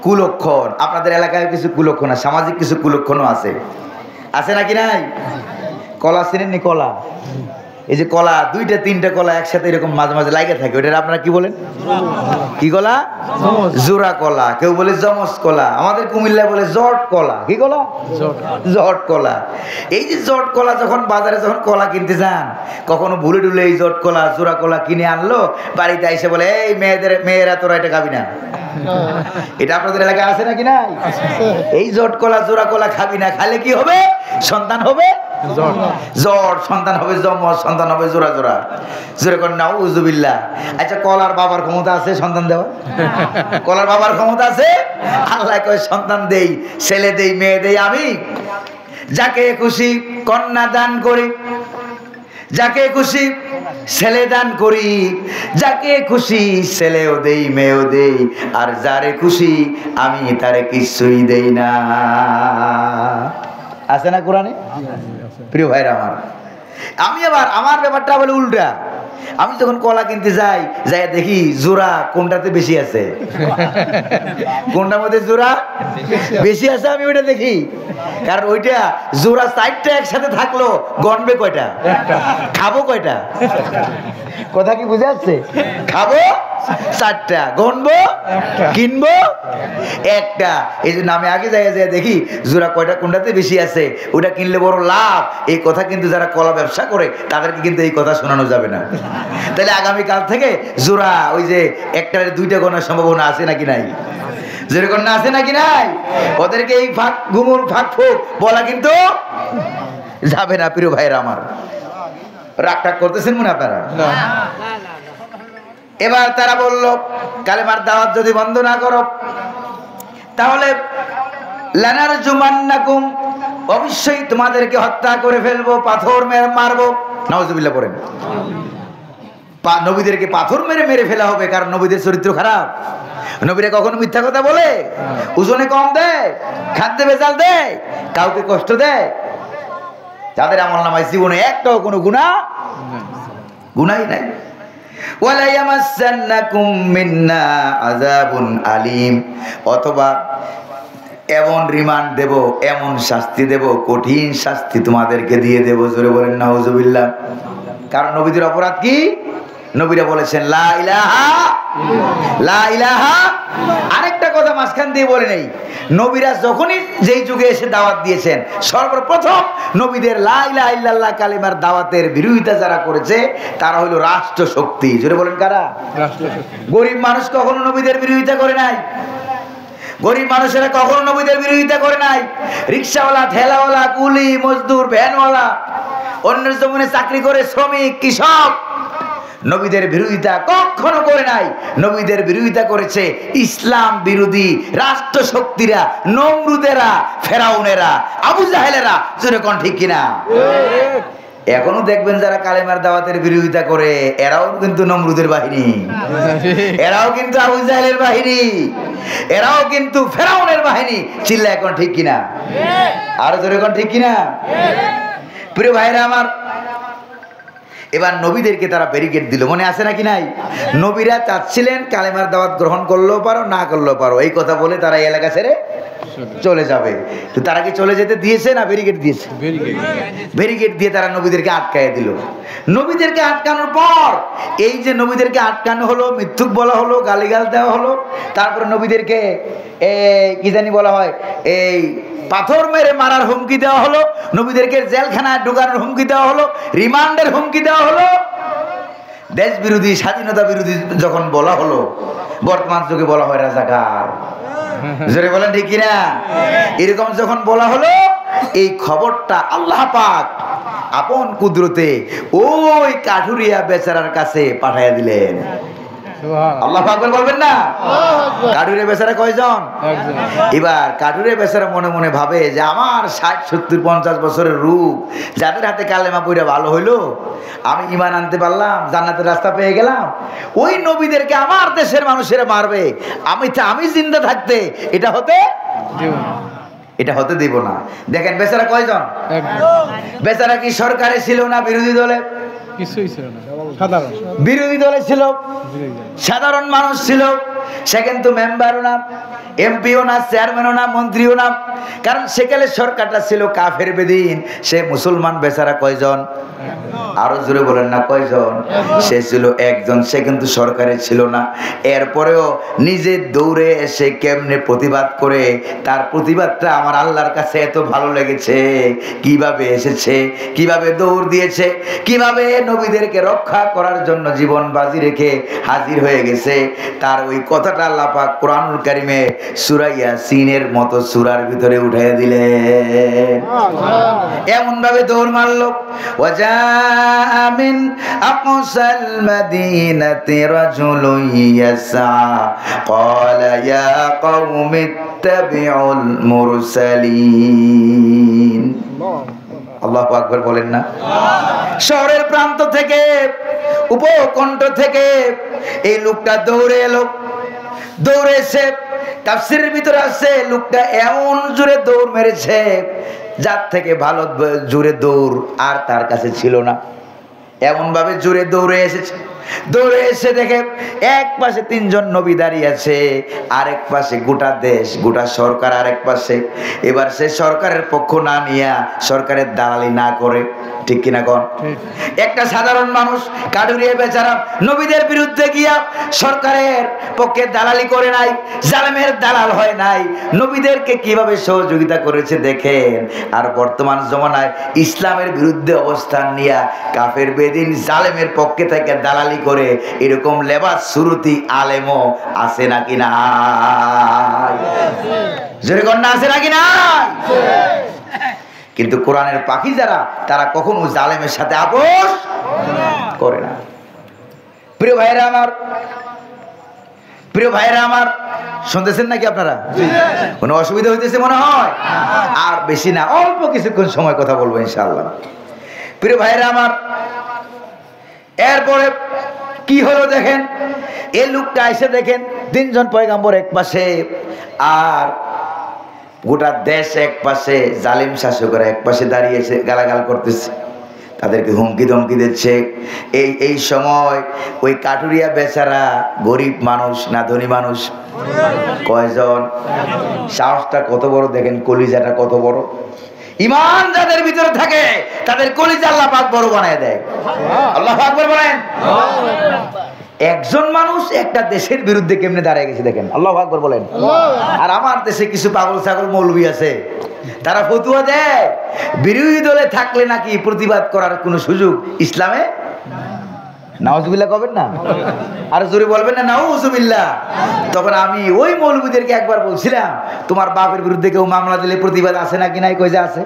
কুলক্ষণ, আপনাদের এলাকায় কিছু কুলক্ষণ আছে, সামাজিক কিছু কুলক্ষণও আছে, আছে নাকি নাই? কলা চিনেননি? কলা, এই যে কলা, 2-3টা কলা একসাথে এরকম মাঝে মাঝে লাগে থাকে, ওটা আপনারা কি বলেন? কি কলা? জোড়া কলা। কেউ বলে জমজ কলা, আমাদের কুমিল্লায় বলে জট কলা। কি কলা? জট কলা। এই যে জট কলা যখন বাজারে যখন কলা কিনতে যান, কখনো ভুলে টুলে এই জট কলা, জোড়া কলা কিনে আনলো, বাড়িতে এসে বলে এই মেয়েরা তোরা এটা খাবি না। এটা আপনাদের এলাকায় আছে নাকি না? এই জট কলা জোড়া কলা খাবি না, খালে কি হবে? সন্তান হবে জট, সন্তান হবে জমজ, সন্তান হবে জোড়া জোড়া। জোরে করেন নাউযুবিল্লাহ। আচ্ছা, কলার বাবার ক্ষমতা আছে সন্তান দেওয়া? কলার বাবার ক্ষমতা আছে? আল্লাহ কয় সন্তান দেই, ছেলে দেই, মেয়ে দেই আমি। যাকে খুশি কন্যা দান করি, যাকে খুশি ছেলে দান করি, যাকে খুশি ছেলেও দেই, মেয়েও দেই, আর যারে খুশি আমি তারে কিছুই দেই না। আছে না কোরআনে? প্রিয় ভাইরা আমার, আমি আবার আমার ব্যাপারটা বলে উল্টা। আমি যখন কলা কিনতে যাই, যাই দেখি জোড়া কোনটাতে বেশি আছে, কোনটার মধ্যে জোড়া বেশি আছে আমি ওইটা দেখি। কারণ ওইটা জোড়া 4টা একসাথে থাকলো গণবে কয়টা, খাবো কয়টা? কথা কি বুঝে আসছে? খাবো 4টা, গণবো কিনবো 1টা। এই জন্য আমি আগে যাই যাই দেখি জোড়া কয়টা কোনটাতে বেশি আছে, ওটা কিনলে বড় লাভ। এই কথা কিন্তু যারা কলা ব্যবসা করে তাদেরকে কিন্তু এই কথা শোনানো যাবে না। তাহলে আগামীকাল থেকে জোড়া ওই যে 1টার 2টা গোনার সম্ভাবনা আছে নাকি নাই? যেরকম না আছে নাকি নাই? ওদেরকে এই ফাঁক ঘুমুর ফাঁক ফুক বলা কিন্তু যাবে না। প্রিয় ভাইরা আমার, রাগ টাগ করতেছেন মনে আপনারা? এবার তারা বলল কালেমার দাওয়াত যদি বন্ধ না করো তাহলে লানারজুমান্নাকুম, অবশ্যই তোমাদেরকে হত্যা করে ফেলবো, পাথর মারবো। নাউজুবিল্লাহ পড়েন। নবীদেরকে পাথর মেরে মেরে ফেলা হবে কারণ নবীদের চরিত্র খারাপ। নবীরা কখনো মিথ্যা কথা বলে, ওজনে কম দেয়, খাদ্যে ভেজাল দেয়, কাউকে কষ্ট দেয়? যাদের আমলনামায় জীবনে একটাও কোনো গুনাহই নাই। ওয়ালা ইয়ামাসসান্নাকুম মিন্না আযাবুন আলীম, অথবা এমন রিমান্ড দেব, এমন শাস্তি দেব, কঠিন শাস্তি তোমাদেরকে দিয়ে দেব। জোরে বলেন নাউজুবিল্লাহ। কারণ নবীদের অপরাধ কি? নবীরা বলেছেন লা ইলাহা লা ইলাহা। আরেকটা কথা মাঝখান দিয়ে বলে নেই, নবীরা যখনই যেই যুগে এসে দাওয়াত দিয়েছেন, সর্বপ্রথম নবীদের লা ইলাহা ইল্লাল্লাহ কালিমার দাওয়াতের বিরোধিতা যারা করেছে তারা হলো রাষ্ট্র শক্তি। জোরে বলেন কারা? গরিব মানুষ কখনো নবীদের বিরোধিতা করে নাই। গরিব মানুষেরা কখনো নবীদের বিরোধিতা করে নাই। রিক্সাওয়ালা, ঠেলাওয়ালা, কুলি, মজদুর, ভ্যানওয়ালা, অন্যের জমিনে চাকরি করে শ্রমিক, কৃষক, নবীদের বিরোধিতা কখনো করে নাই। নবীদের বিরোধিতা করেছে ইসলাম বিরোধী রাষ্ট্র শক্তিরা, নমরুদেরা, ফেরাউনেরা, আবু জাহেলেরা। জোরে কোন ঠিক কিনা? এখনো দেখবেন যারা কালেমার দাওয়াতের বিরোধিতা করে, এরাও কিন্তু নমরুদের বাহিনী, এরাও কিন্তু আবু জাহেলের বাহিনী, এরাও কিন্তু ফেরাউনের বাহিনী। চিল্লা এখন ঠিক কিনা? আরো জোরে কোন ঠিক কিনা? প্রিয় ভাইরা আমার, এবার নবীদেরকে তারা ব্যারিকেড দিল, মনে আছে নাকি নাই? নবীরা চাচ্ছিলেন কালেমার দাওয়াত গ্রহণ করলেও পারো, না করলেও পারো, এই কথা বলে তারা এই এলাকা ছেড়ে চলে যাবে। তো তারা কি চলে যেতে দিয়েছে না ব্যারিকেড দিয়েছে? ব্যারিকেড দিয়ে তারা নবীদেরকে আটকায় দিল। নবীদেরকে আটকানোর পর এই যে নবীদেরকে আটকানো হলো, মিথ্যুক বলা হলো, গালিগাল দেওয়া হলো, তারপরে নবীদেরকে কি জানি বলা হয়, এই পাথর মেরে মারার হুমকি দেওয়া হলো, নবীদেরকে জেলখানায় ঢোকানোর হুমকি দেওয়া হলো, রিমান্ডের হুমকি দেওয়া হলো, দেশ বিরোধী, স্বাধীনতা বিরোধী যখন বলা হলো, বর্তমান যুগে বলা হয় রাজাকার। জোরে বলেন ঠিক কিনা? এরকম যখন বলা হলো, এই খবরটা আল্লাহ পাক আপন কুদরতে ওই কাঠুরিয়া বেচারার কাছে পাঠাইয়া দিলেন। আল্লাহু আকবার বলবেন না? কাঠুরে বেচারা কয়জন? এবার কাঠুরে বেচারা মনে মনে ভাবে যে আমার 60, 70, 50 বছরের রূপ, যাদের হাতে কালেমা পড়ে ভালো হইলো, আমি ঈমান আনতে পারলাম, জান্নাতের রাস্তা পেয়ে গেলাম, ওই নবীদেরকে আমার দেশের মানুষেরা মারবে, আমি জিন্দা থাকতে এটা হতে দিব না। দেখেন বেচারা কয়জন? বেচারা কি সরকারে ছিল না বিরোধী দলে? কিছুই ছিল না, বিরোধী দলে ছিল, সাধারণ মানুষ ছিল। সে কিন্তু মেম্বারও না, এমপিও না, চেয়ারম্যানও না, মন্ত্রীও না, কারণ সেকালে সরকারটা ছিল কাফের বেদিন। সে মুসলমান বেচারা কয়জন? আরো জোরে বলেন না কয়জন? সে ছিল একজন। সে কিন্তু সরকারে ছিল না। এরপরেও নিজে দৌড়ে এসে কেমনে প্রতিবাদ করে, তার প্রতিবাদটা আমার আল্লাহর কাছে এত ভালো লেগেছে। কিভাবে এসেছে, কিভাবে দৌড় দিয়েছে, কিভাবে নবীদেরকে রক্ষা করার জন্য জীবন বাজি রেখে হাজির হয়ে গেছে, তার ওই কথাটা আল্লাহ পাক কোরআনুল কারিমে সূরা ইয়াসিনের মতো সূরার ভিতরে উঠিয়ে দিলেন। এমন ভাবে দৌড় মারলো, ওয়াজা মিন আকসাল মাদিনাতি রাজুলুন ইয়াসা ক্বালা ইয়া কওমি ইত্তাবিউল মুরসালিন। আল্লাহু আকবার বলেন না? শহরের প্রান্ত থেকে, উপকণ্ঠ থেকে এই লোকটা দৌড়ে এলো। দৌড়ে এসে তাফসীরের ভিতরে আছে, লোকটা এমন জোরে দৌড় মেরেছে যার থেকে ভালো জোরে দৌড় আর তার কাছে ছিল না। এমন ভাবে জোরে দৌড়ে এসেছে। দৌড়ে এসে দেখে এক পাশে 3 জন নবী দাঁড়িয়ে আছে, আরেক পাশে গোটা দেশ, গোটা সরকার আরেক পাশে। এবার সে সরকারের পক্ষ না নিয়া, সরকারের দালালি না করে, ঠিক কিনা কোন? একটা সাধারণ মানুষ কাঠুরিয়া বেচারা নবীদের বিরুদ্ধে গিয়া সরকারের পক্ষে দালালি করে নাই, জালেমের দালাল হয় নাই, নবীদেরকে কিভাবে সহযোগিতা করেছে দেখেন। আর বর্তমান জমানায় ইসলামের বিরুদ্ধে অবস্থান নিয়া কাফের বেদিন জালেমের পক্ষে থেকে দালালি করে এরকম লেবাস সুরতি আলেমও আছে নাকি না? জোরে কন্যা আছে নাকি না? কিন্তু কোরআনের পাখি যারা, তারা কখনো জালেমের সাথে আপোষ করে না। প্রিয় ভাইরা আমার, প্রিয় ভাইরা আমার, শুনতেছেন নাকি আপনারা? কোনো অসুবিধা হইতেছে মনে হয়? আর বেশি না, অল্প কিছুক্ষণ সময় কথা বলবো ইনশাআল্লাহ। প্রিয় ভাইরা আমার, এরপরে কি হলো দেখেন, এই লোকটা এসে দেখেন 3 জন পয়গাম্বর এক পাশে, আর গোটা দেশ এক পাশে, জালিম শাসকরা এক পাশে দাঁড়িয়েছে, গালাগাল করতেছে, তাদেরকে হুমকি ধমকি দিচ্ছে। এই সময় ওই কাটুরিয়া বেচারা গরিব মানুষ না ধনী মানুষ? কয়জন? সাহসটা কত বড় দেখেন, কলিজাটা কত বড়। ঈমান যাদের ভিতরে থাকে তাদের কলিজা আল্লাহ পাক বড় বানায় দেয়। আল্লাহু আকবার বলেন। একজন মানুষ একটা দেশের বিরুদ্ধে কেমনে দাঁড়িয়ে গেছে দেখেন, আল্লাহু আকবার বলেন। আর আমার দেশে কিছু পাগল ছাগল মৌলবি আছে, তারা ফতুয়া দেয় বিরোধী দলে থাকলে নাকি প্রতিবাদ করার কোনো সুযোগ ইসলামে। নাউজুবিল্লাহ কবেন না, আর জোরে বলবেন না নাউজুবিল্লাহ। তখন আমি ওই মৌলবীদেরকে একবার বলছিলাম, তোমার বাপের বিরুদ্ধে কেউ মামলা দিলে প্রতিবাদ আছে নাকি নাই? কই যে আছে।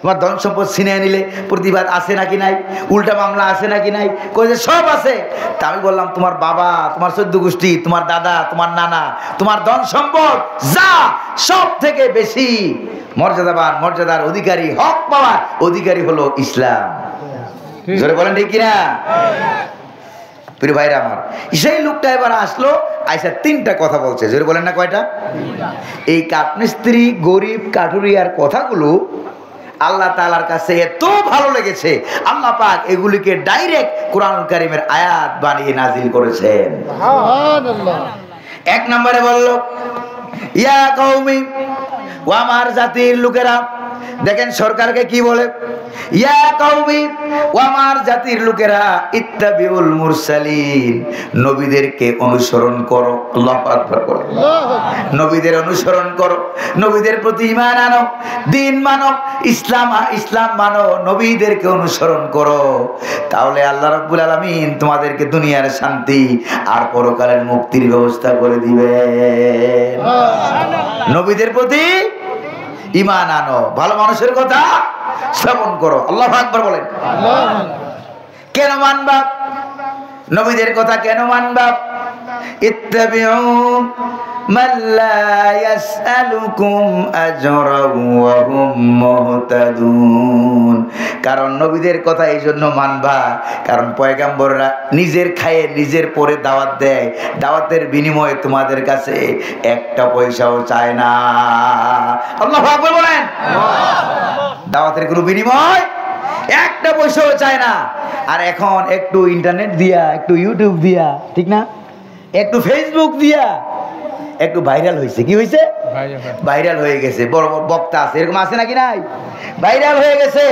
তোমার ধন সম্পদ ছিনিয়ে নিলে প্রতিবাদ আছে নাকি নাই? উল্টা মামলা আছে নাকি নাই? কই যে সব আছে। তা আমি বললাম, তোমার বাবা, তোমার 14 গোষ্ঠী, তোমার দাদা, তোমার নানা, তোমার ধন সম্পদ যা সব থেকে বেশি মর্যাদাবান, মর্যাদার অধিকারী, হক পাওয়ার অধিকারী হলো ইসলাম। জোরে বলেন ঠিক কিনা? প্রিয় ভাইরা আমার, সেই লোকটা এবার আসলো, আইসা 3টা কথা বলছে। জোরে বলেন না কয়টা? এই কাঠমিস্ত্রি গরিব কাঠুরিয়ার কথাগুলো আল্লাহ তাআলার কাছে এত ভালো লেগেছে, আল্লাহ পাক এগুলিকে ডাইরেক্ট কোরআনুল কারীমের আয়াত বানিয়ে নাজিল করেছেন। সুবহানাল্লাহ। 1 নম্বরে বলল, ইয়া কওমি, ও আমার জাতির লোকেরা। দেখেন সরকারকে কি বলে, ইয়া কওমি, ও আমার জাতির লোকেরা, ইত্তাবিউল মুরসালিন, নবীদেরকে অনুসরণ করো। আল্লাহু আকবার বলো। নবীদের অনুসরণ করো, নবীদের প্রতি ঈমান আনো, দ্বীন মানো, ইসলাম মানো, নবীদেরকে অনুসরণ করো। তাহলে আল্লাহ রাব্বুল আলামিন তোমাদেরকে দুনিয়ার শান্তি আর পরকালের মুক্তির ব্যবস্থা করে দিবেন। নবীদের প্রতি ঈমান আনো, ভালো মানুষের কথা শ্রবণ করো। আল্লাহু আকবার বলেন। কেন মানবা নবীদের কথা? কেন মানবা? ইত্তাবিউ মান লা ইয়াসআলুকুম আজরান ওয়া হুম মুহতাদুন। কারণ নবীদের কথা এই জন্য মানবা, কারণ পয়গাম্বররা নিজের খায়ে নিজের পরে দাওয়াত দেয়, দাওয়াতের বিনিময়ে তোমাদের কাছে একটা পয়সাও চায় না। আল্লাহু আকবার বলেন। দাওয়াতের কোনো বিনিময় একটা পয়সাও চায় না। আর এখন একটু ইন্টারনেট দিয়া, একটু ইউটিউব দিয়া, ঠিক না, একটু ফেসবুক দিয়া একটু ভাইরাল হয়েছে। কি হয়েছে? ভাইরাল হয়ে গেছে। বড় বড় বক্তা আছে, এরকম আছে নাকি নাই? ভাইরাল হয়ে গেছে।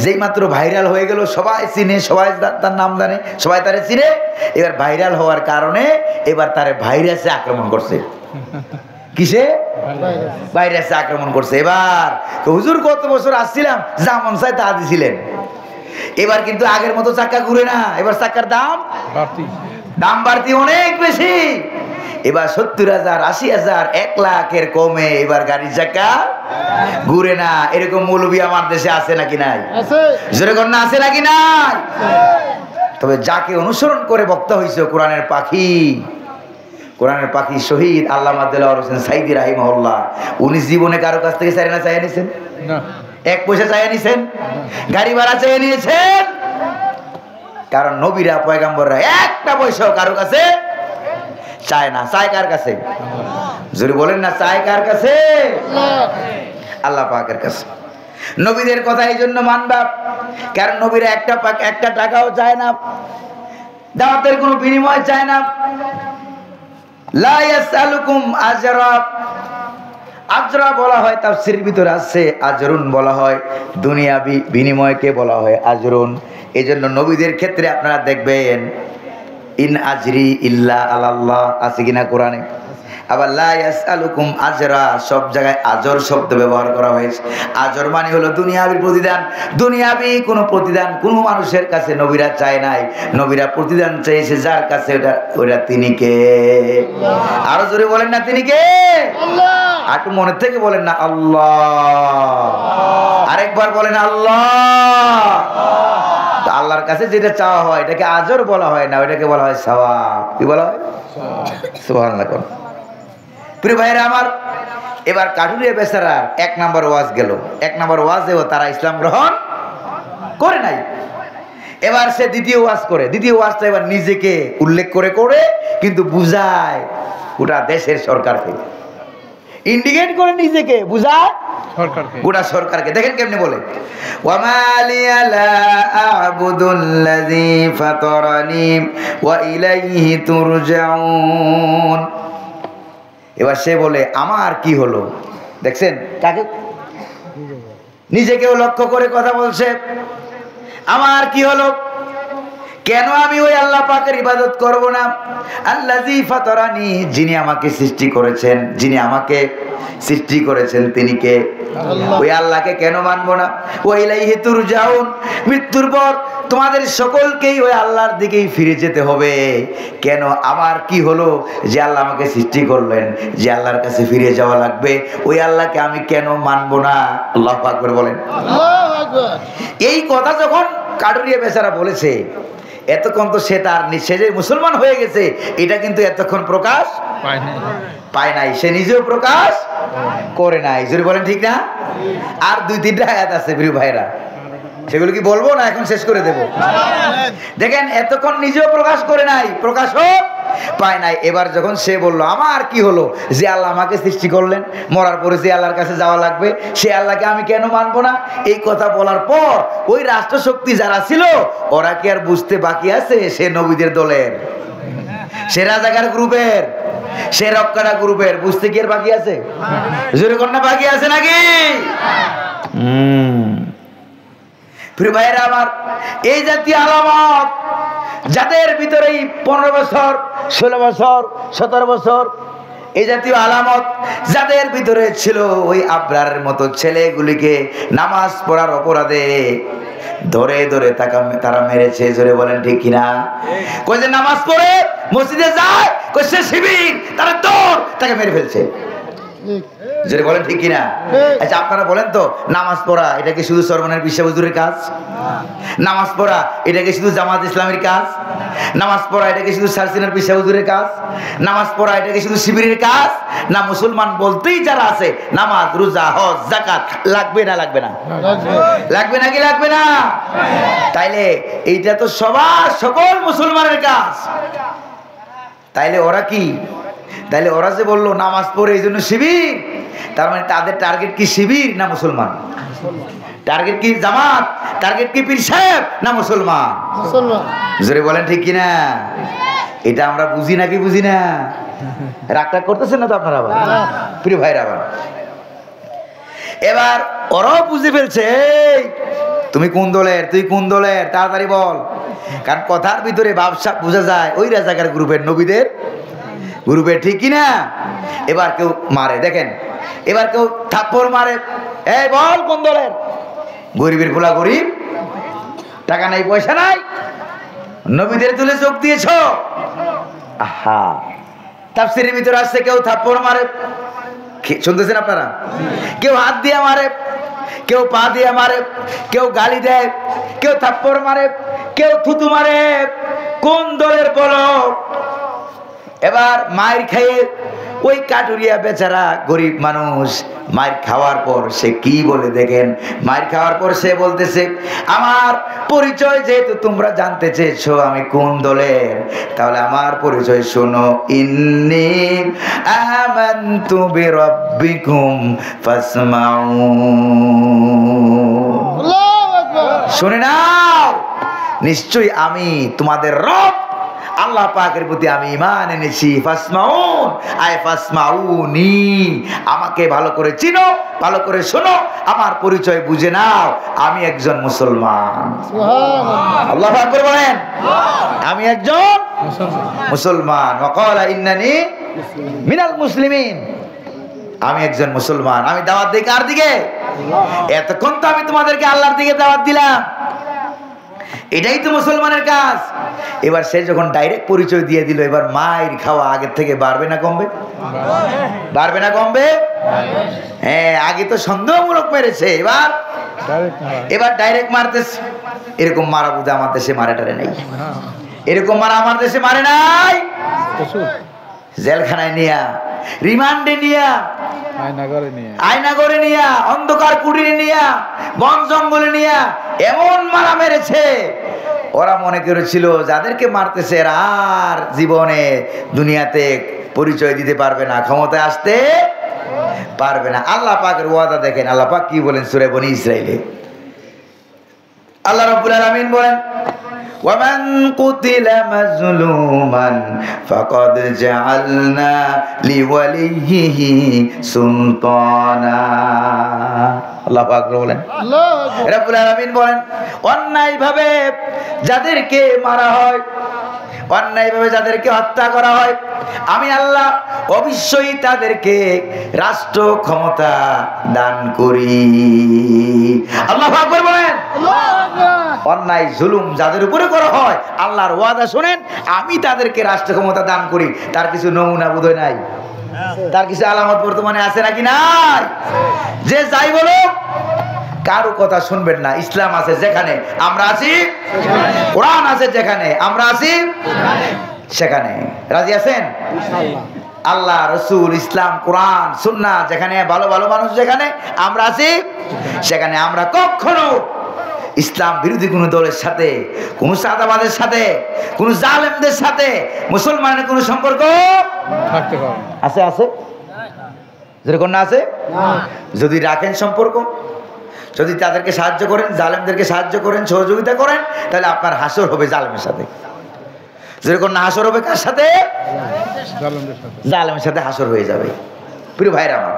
যেই মাত্র ভাইরাল হয়ে গেল, সবাই চিনে, সবাই তার নাম জানে, সবাই তারে চিনে। এবার ভাইরাল হওয়ার কারণে এবার তারে ভাইরাসে আক্রমণ করছে। কিসে? ভাইরাসে আক্রমণ করছে। এবার হুজুর কত বছর আসছিলাম, যা মন চায় তা দিছিলেন। এবার কিন্তু আগের মতো চাক্কা ঘুরে না, এবার চাক্কার দাম বাড়তি, অনেক বেশি। এবার 70,000, 80,000, 1 লাখের কমে এবার গাড়ির চাক্কা ঘুরে না। এরকম মৌলবি আমার দেশে আছে নাকি নাই? যেরকম না আছে নাকি নাই? তবে যাকে অনুসরণ করে বক্তা হয়েছে, কোরআনের পাখি, কোরআনের পাখি শহীদ আল্লামা দেলোয়ার হোসেন সাইদি রাহিমাহুল্লাহ, উনি জীবনে কারো কাছ থেকে চাই না চাইয়া নিছেন? না। 1 পয়সা চাইয়া নিছেন? গাড়ি ভাড়া চাইয়া নিয়েছেন? কারণ নবীরা পয়গাম্বররা একটা পয়সাও কারো কাছে চায় না। চায় কার কাছে? জোরে বলেন না, চায় কার কাছে? আল্লাহ পাকের কাছে। নবীদের কথা এই জন্য মানবা, কারণ নবীরা একটা টাকাও চায় না, দাওয়াতের কোনো বিনিময় চায় না। লা ইয়াসআলুকুম আজরা, আজরা বলা হয় তাফসীরের ভিতরে আছে, আজরুন বলা হয় দুনিয়াবি বিনিময়কে বলা হয় আজরুন। এজন্য নবীদের ক্ষেত্রে আপনারা দেখবেন ইন আজরি ইল্লা আলাল্লাহ আছে কিনা কোরআনে। আবার লা ইয়াসআলুকুম আজরা, সব জায়গায় আজর শব্দ ব্যবহার করা হয়েছে। আজর মানে হলো দুনিয়াবি প্রতিদান। দুনিয়াবি কোনো প্রতিদান কোনো মানুষের কাছে নবীরা চায় নাই। নবীরা প্রতিদান চেয়েছে যার কাছে, ওটা তিনি কে? আরো জোরে বলেন না, তিনি কে? আল্লাহ। একটু মনে থেকে বলেন না আল্লাহ। আরেকবার বলেন আল্লাহ। আল্লাহর কাছে যেটা চাওয়া হয় এটাকে আজর বলা হয় না, ওইটাকে বলা হয় সওয়াব। কি বলা হয়? সুবহানাল্লাহ। প্রিয় ভাইরা আমার, এবার কাঠুরিয়া বেচারা 1 নম্বর ওয়াজ গেল। 1 নম্বর ওয়াজেও তারা ইসলাম গ্রহণ করে নাই। এবার সে দ্বিতীয় ওয়াজ করে, দ্বিতীয় ওয়াজটা এবার নিজেকে উল্লেখ করে করে কিন্তু বুঝায় গোটা দেশের সরকারকে, ইন্ডিকেট করে নিজেকে বুঝায় গোটা সরকারকে। দেখেন কেমনে বলে, ওয়ামা লিয়া লা আ'বুদুল্লাযী ফাতারানি ওয়া ইলাইহি তুরজাউন। এবার সে বলে আমার কি হলো, দেখছেন কাকে, নিজেকেও লক্ষ্য করে কথা বলছে, আমার কি হলো, কেন আমি ওই আল্লাহ পাকের ইবাদত করব না? আল্লাযী ফাতারানি, যিনি আমাকে সৃষ্টি করেছেন, যিনি আমাকে সৃষ্টি করেছেন তিনি কে? ওই আল্লাহকে কেন মানবো না? ওয়া ইলাইহি তুরজাউন, মৃত্যুর পর তোমাদের সকলকেই ওই আল্লাহর দিকেই ফিরে যেতে হবে। কেন আমার কি হলো যে আল্লাহ আমাকে সৃষ্টি করলেন, যে আল্লাহর কাছে ফিরে যাওয়া লাগবে, ওই আল্লাহকে আমি কেন মানবো না? আল্লাহু আকবার বলেন। এই কথা যখন কাটুরিয়া বেচারা বলেছে, এতক্ষণ তো সে তার সে যে মুসলমান হয়ে গেছে এটা কিন্তু এতক্ষণ প্রকাশ পায় নাই, সে নিজেও প্রকাশ করে নাই। যদি বলেন ঠিক না? আর 2-3টা আয়াত আছে প্রিয় ভাইরা, সেগুলো কি বলবো না এখন শেষ করে দেব? দেখেন এতক্ষণ নিজেও প্রকাশ করে নাই, প্রকাশও পায় নাই। এবার যখন সে বলল আমার কি হলো যে আল্লাহ আমাকে সৃষ্টি করলেন, মরার পরে যে আল্লাহর কাছে যাওয়া লাগবে, সে আল্লাহকে আমি কেন মানবো না? এই কথা বলার পর ওই রাষ্ট্রশক্তি যারা ছিল ওরা কি আর বুঝতে বাকি আছে সে নবীদের দলের, সে রাজাকার গ্রুপের, সে রক্কারা গ্রুপের, বুঝতে কি আর বাকি আছে? জোরে কন্যা বাকি আছে নাকি? প্রিয় ভাইরা আমার, এই জাতীয় আলামত যাদের ভিতরে 15 বছর 16 বছর 17 বছর এই জাতীয় আলামত যাদের ভিতরে ছিল, ওই আবরারের মতো ছেলেগুলিকে নামাজ পড়ার অপরাধে ধরে ধরে তারা মেরেছে। জোরে বলেন ঠিক কিনা? কই যে নামাজ পড়ে মসজিদে যায়, কই সে শিবির, তারা দৌড় তাকে মেরে ফেলছে। জোরে বলেন ঠিক কিনা? আচ্ছা আপনারা বলেন তো, নামাজ পড়া এটা কি শুধু সরমনের বিশ্ব হুজুরের কাজ? নামাজ পড়া এটা কি শুধু জামাত ইসলামের কাজ? নামাজ পড়া এটা কি শুধু সারসিনার বিশ্ব হুজুরের কাজ? নামাজ পড়া এটা কি শুধু শিবিরের কাজ? না মুসলমান বলতেই যারা আছে নামাজ রোজা হজ যাকাত লাগবে না লাগবে না? লাগবে নাকি লাগবে না? তাইলে এইটা তো সবার সকল মুসলমানের কাজ। তাইলে ওরা কি, তাইলে ওরা যে বললো নামাজ পড়ে এই জন্য শিবির, তার মানে তাদের টার্গেট কি শিবির না মুসলমান? টার্গেট কি জামাত? টার্গেট কি পীর সাহেব না মুসলমান? জোরে বলেন ঠিক কিনা? এটা আমরা বুঝি নাকি বুঝি না? রাগটা করতেছেন না তো আপনারা? আবার প্রিয় ভাইরা, আবার এবার ওরাও বুঝে ফেলছে তুমি কোন দলের, তুই কোন দলের, তাড়াতাড়ি বল। কারণ কথার ভিতরে ব্যবসা বোঝা যায় ওই রাজাকার গ্রুপের, নবীদের গ্রুপের, ঠিক কিনা? এবার কেউ মারে, দেখেন এবার কেউ থাপ্পড় মারে, এই বল কোন দলের? গরিবের পোলা গরিব, টাকা নাই পয়সা নাই, নবীদের তুলে চোখ দিয়েছ। আহা, তাফসীরের ভিতরে আসছে কেউ থাপ্পড় মারে, শুনতেছেন আপনারা? কেউ হাত দিয়ে মারে, কেউ পা দিয়ে মারে, কেউ গালি দেয়, কেউ থাপ্পড় মারে, কেউ থুতু মারে। কোন দলের বলো? এবার মায়ের খেয়ে ওই কাটুরিয়া বেচারা গরিব মানুষ মায়ের খাওয়ার পর সে কি বলে দেখেন। মায়ের খাওয়ার পর সে বলতেছে আমার পরিচয় যেহেতু তোমরা জানতে চেয়েছো আমি কোন দলের, তাহলে আমার পরিচয় শোনো। ইন্নী আমানতু বিরাব্বিকুম ফাসমাউন। শুনে নাও, নিশ্চয়ই আমি তোমাদের রব আল্লাহ পাকের প্রতি আমি ঈমান এনেছি। ফাসমাউন আয় ফাসমাউনি, আমাকে ভালো করে চিনো, ভালো করে শোনো, আমার পরিচয় বুঝে নাও, আমি একজন মুসলমান। সুবহানাল্লাহ, আল্লাহু আকবার বলেন। আমি একজন মুসলমান। ওয়াকালা ইন্নানি মিনাল মুসলিমিন, আমি একজন মুসলমান। আমি দাওয়াত দিই কার দিকে? এতক্ষণ তো আমি তোমাদেরকে আল্লাহর দিকে দাওয়াত দিলাম, এটাই তো মুসলমানের কাজ। এবার সে যখন ডাইরেক্ট পরিচয় দিয়ে দিল, এবার মায়ের খাওয়া আগের থেকে বাড়বে না কমবে? বাড়বে না কমবে? হ্যাঁ, আগে তো সন্দেহমূলক মেরেছে, এবার ডাইরেক্ট মারতেছে। এরকম মারা বুঝে আমার দেশে মারে টারে নাই, এরকম মারা আমার দেশে মারে নাই। জেলখানায় নিয়া, রিমান্ডে নিয়া, আয়নাগরে নিয়া, অন্ধকার কুটিরে নিয়া, বন জঙ্গলে নিয়া এমন মারা মেরেছে ওরা মনে করেছিল যাদেরকে মারতেছে এরা আর জীবনে দুনিয়াতে পরিচয় দিতে পারবে না, ক্ষমতায় আসতে পারবে না। আল্লাহ পাকের ওয়াদা দেখেন, আল্লাহ পাক কি বলেন সূরা বনী ইসরাইলে। আল্লাহ রাব্বুল আলামিন বলেন, وَمَنْ قُتِلَ مَظْلُومًا فَقَدْ جَعَلْنَا لِوَلِيِّهِ سُلْطَانًا। আল্লাহ পাক বলেন, রাব্বুল আলামিন বলেন, অন্যায়ভাবে যাদেরকে মারা হয়, অন্যায়ভাবে যাদেরকে হত্যা করা হয়, আমি আল্লাহ অবশ্যই তাদেরকে রাষ্ট্র ক্ষমতা দান করি। আল্লাহু আকবার বলেন। অন্যায় জুলুম যাদের উপরে করা হয়, আল্লাহর ওয়াদা শুনেন, আমি তাদেরকে রাষ্ট্র ক্ষমতা দান করি। তার কিছু নমুনা বোধহয় নাই, তার কিছু আলামত বর্তমানে আছে নাকি নাই? যে যাই বলুক কারো কথা শুনবেন না। ইসলাম আছে যেখানে আমরা আছি, কোরআন আছে যেখানে আমরা আছি, সেখানে রাজি আছেন? আল্লাহ, রসুল, ইসলাম, কোরআন, সুন্নাহ যেখানে, ভালো ভালো মানুষ যেখানে আমরা আছি, সেখানে আমরা কখনো ইসলাম বিরোধী কোন দলের সাথে, কোন সাদাবাদের সাথে, কোন জালেমদের সাথে মুসলমানের কোন সম্পর্ক থাকতে পারে? আছে? আছে যেরকম না আছে? যদি রাখেন সম্পর্ক, যদি তাদেরকে সাহায্য করেন, জালেমদেরকে সাহায্য করেন, সহযোগিতা করেন, তাহলে আপনার হাসর হবে জালেমের সাথে। যেরকম না হাসর হবে কার সাথে? জালেমের সাথে হাসর হয়ে যাবে। প্রিয় ভাইরা আমার,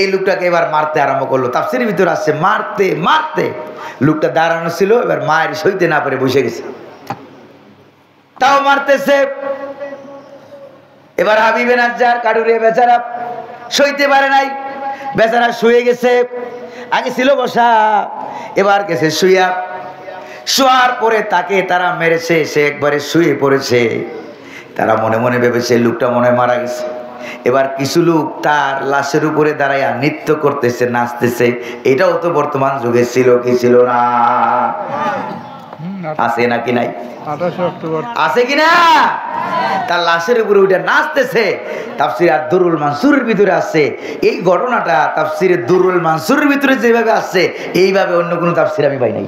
এই লোকটাকে এবার মারতে আরম্ভ করলো। তাফসীরের ভিতর আসছে মারতে মারতে লোকটা দাঁড়ানো ছিল, এবার মায়ের সইতে না পারে বসে গেছে, তাও মারতেছে। এবার হাবিবে নাজ্জার কাটুরিয়া বেচারা সইতে পারে নাই, বেচারা শুয়ে গেছে। আগে ছিল বসা, এবার গেছে শুয়া। শোয়ার পরে তাকে তারা মেরেছে, সে একবারে শুয়ে পড়েছে। তারা মনে মনে ভেবেছে লোকটা মনে মারা গেছে। এবার কিছু লোক তার লাশের উপরে দাঁড়াইয়া নৃত্য করতেছে, নাচতেছে। এটাও তো বর্তমান যুগে ছিল কি ছিল না? আছে নাকি নাই? আছে কিনা? তার লাশের উপরে উঠে নাচতেছে। তাফসীরে দুরুল মানসুরের ভিতরে আছে এই ঘটনাটা। তাফসীরে দুরুল মানসুরের ভিতরে যেভাবে আছে, এইভাবে অন্য কোনো তাফসীর আমি পাই নাই।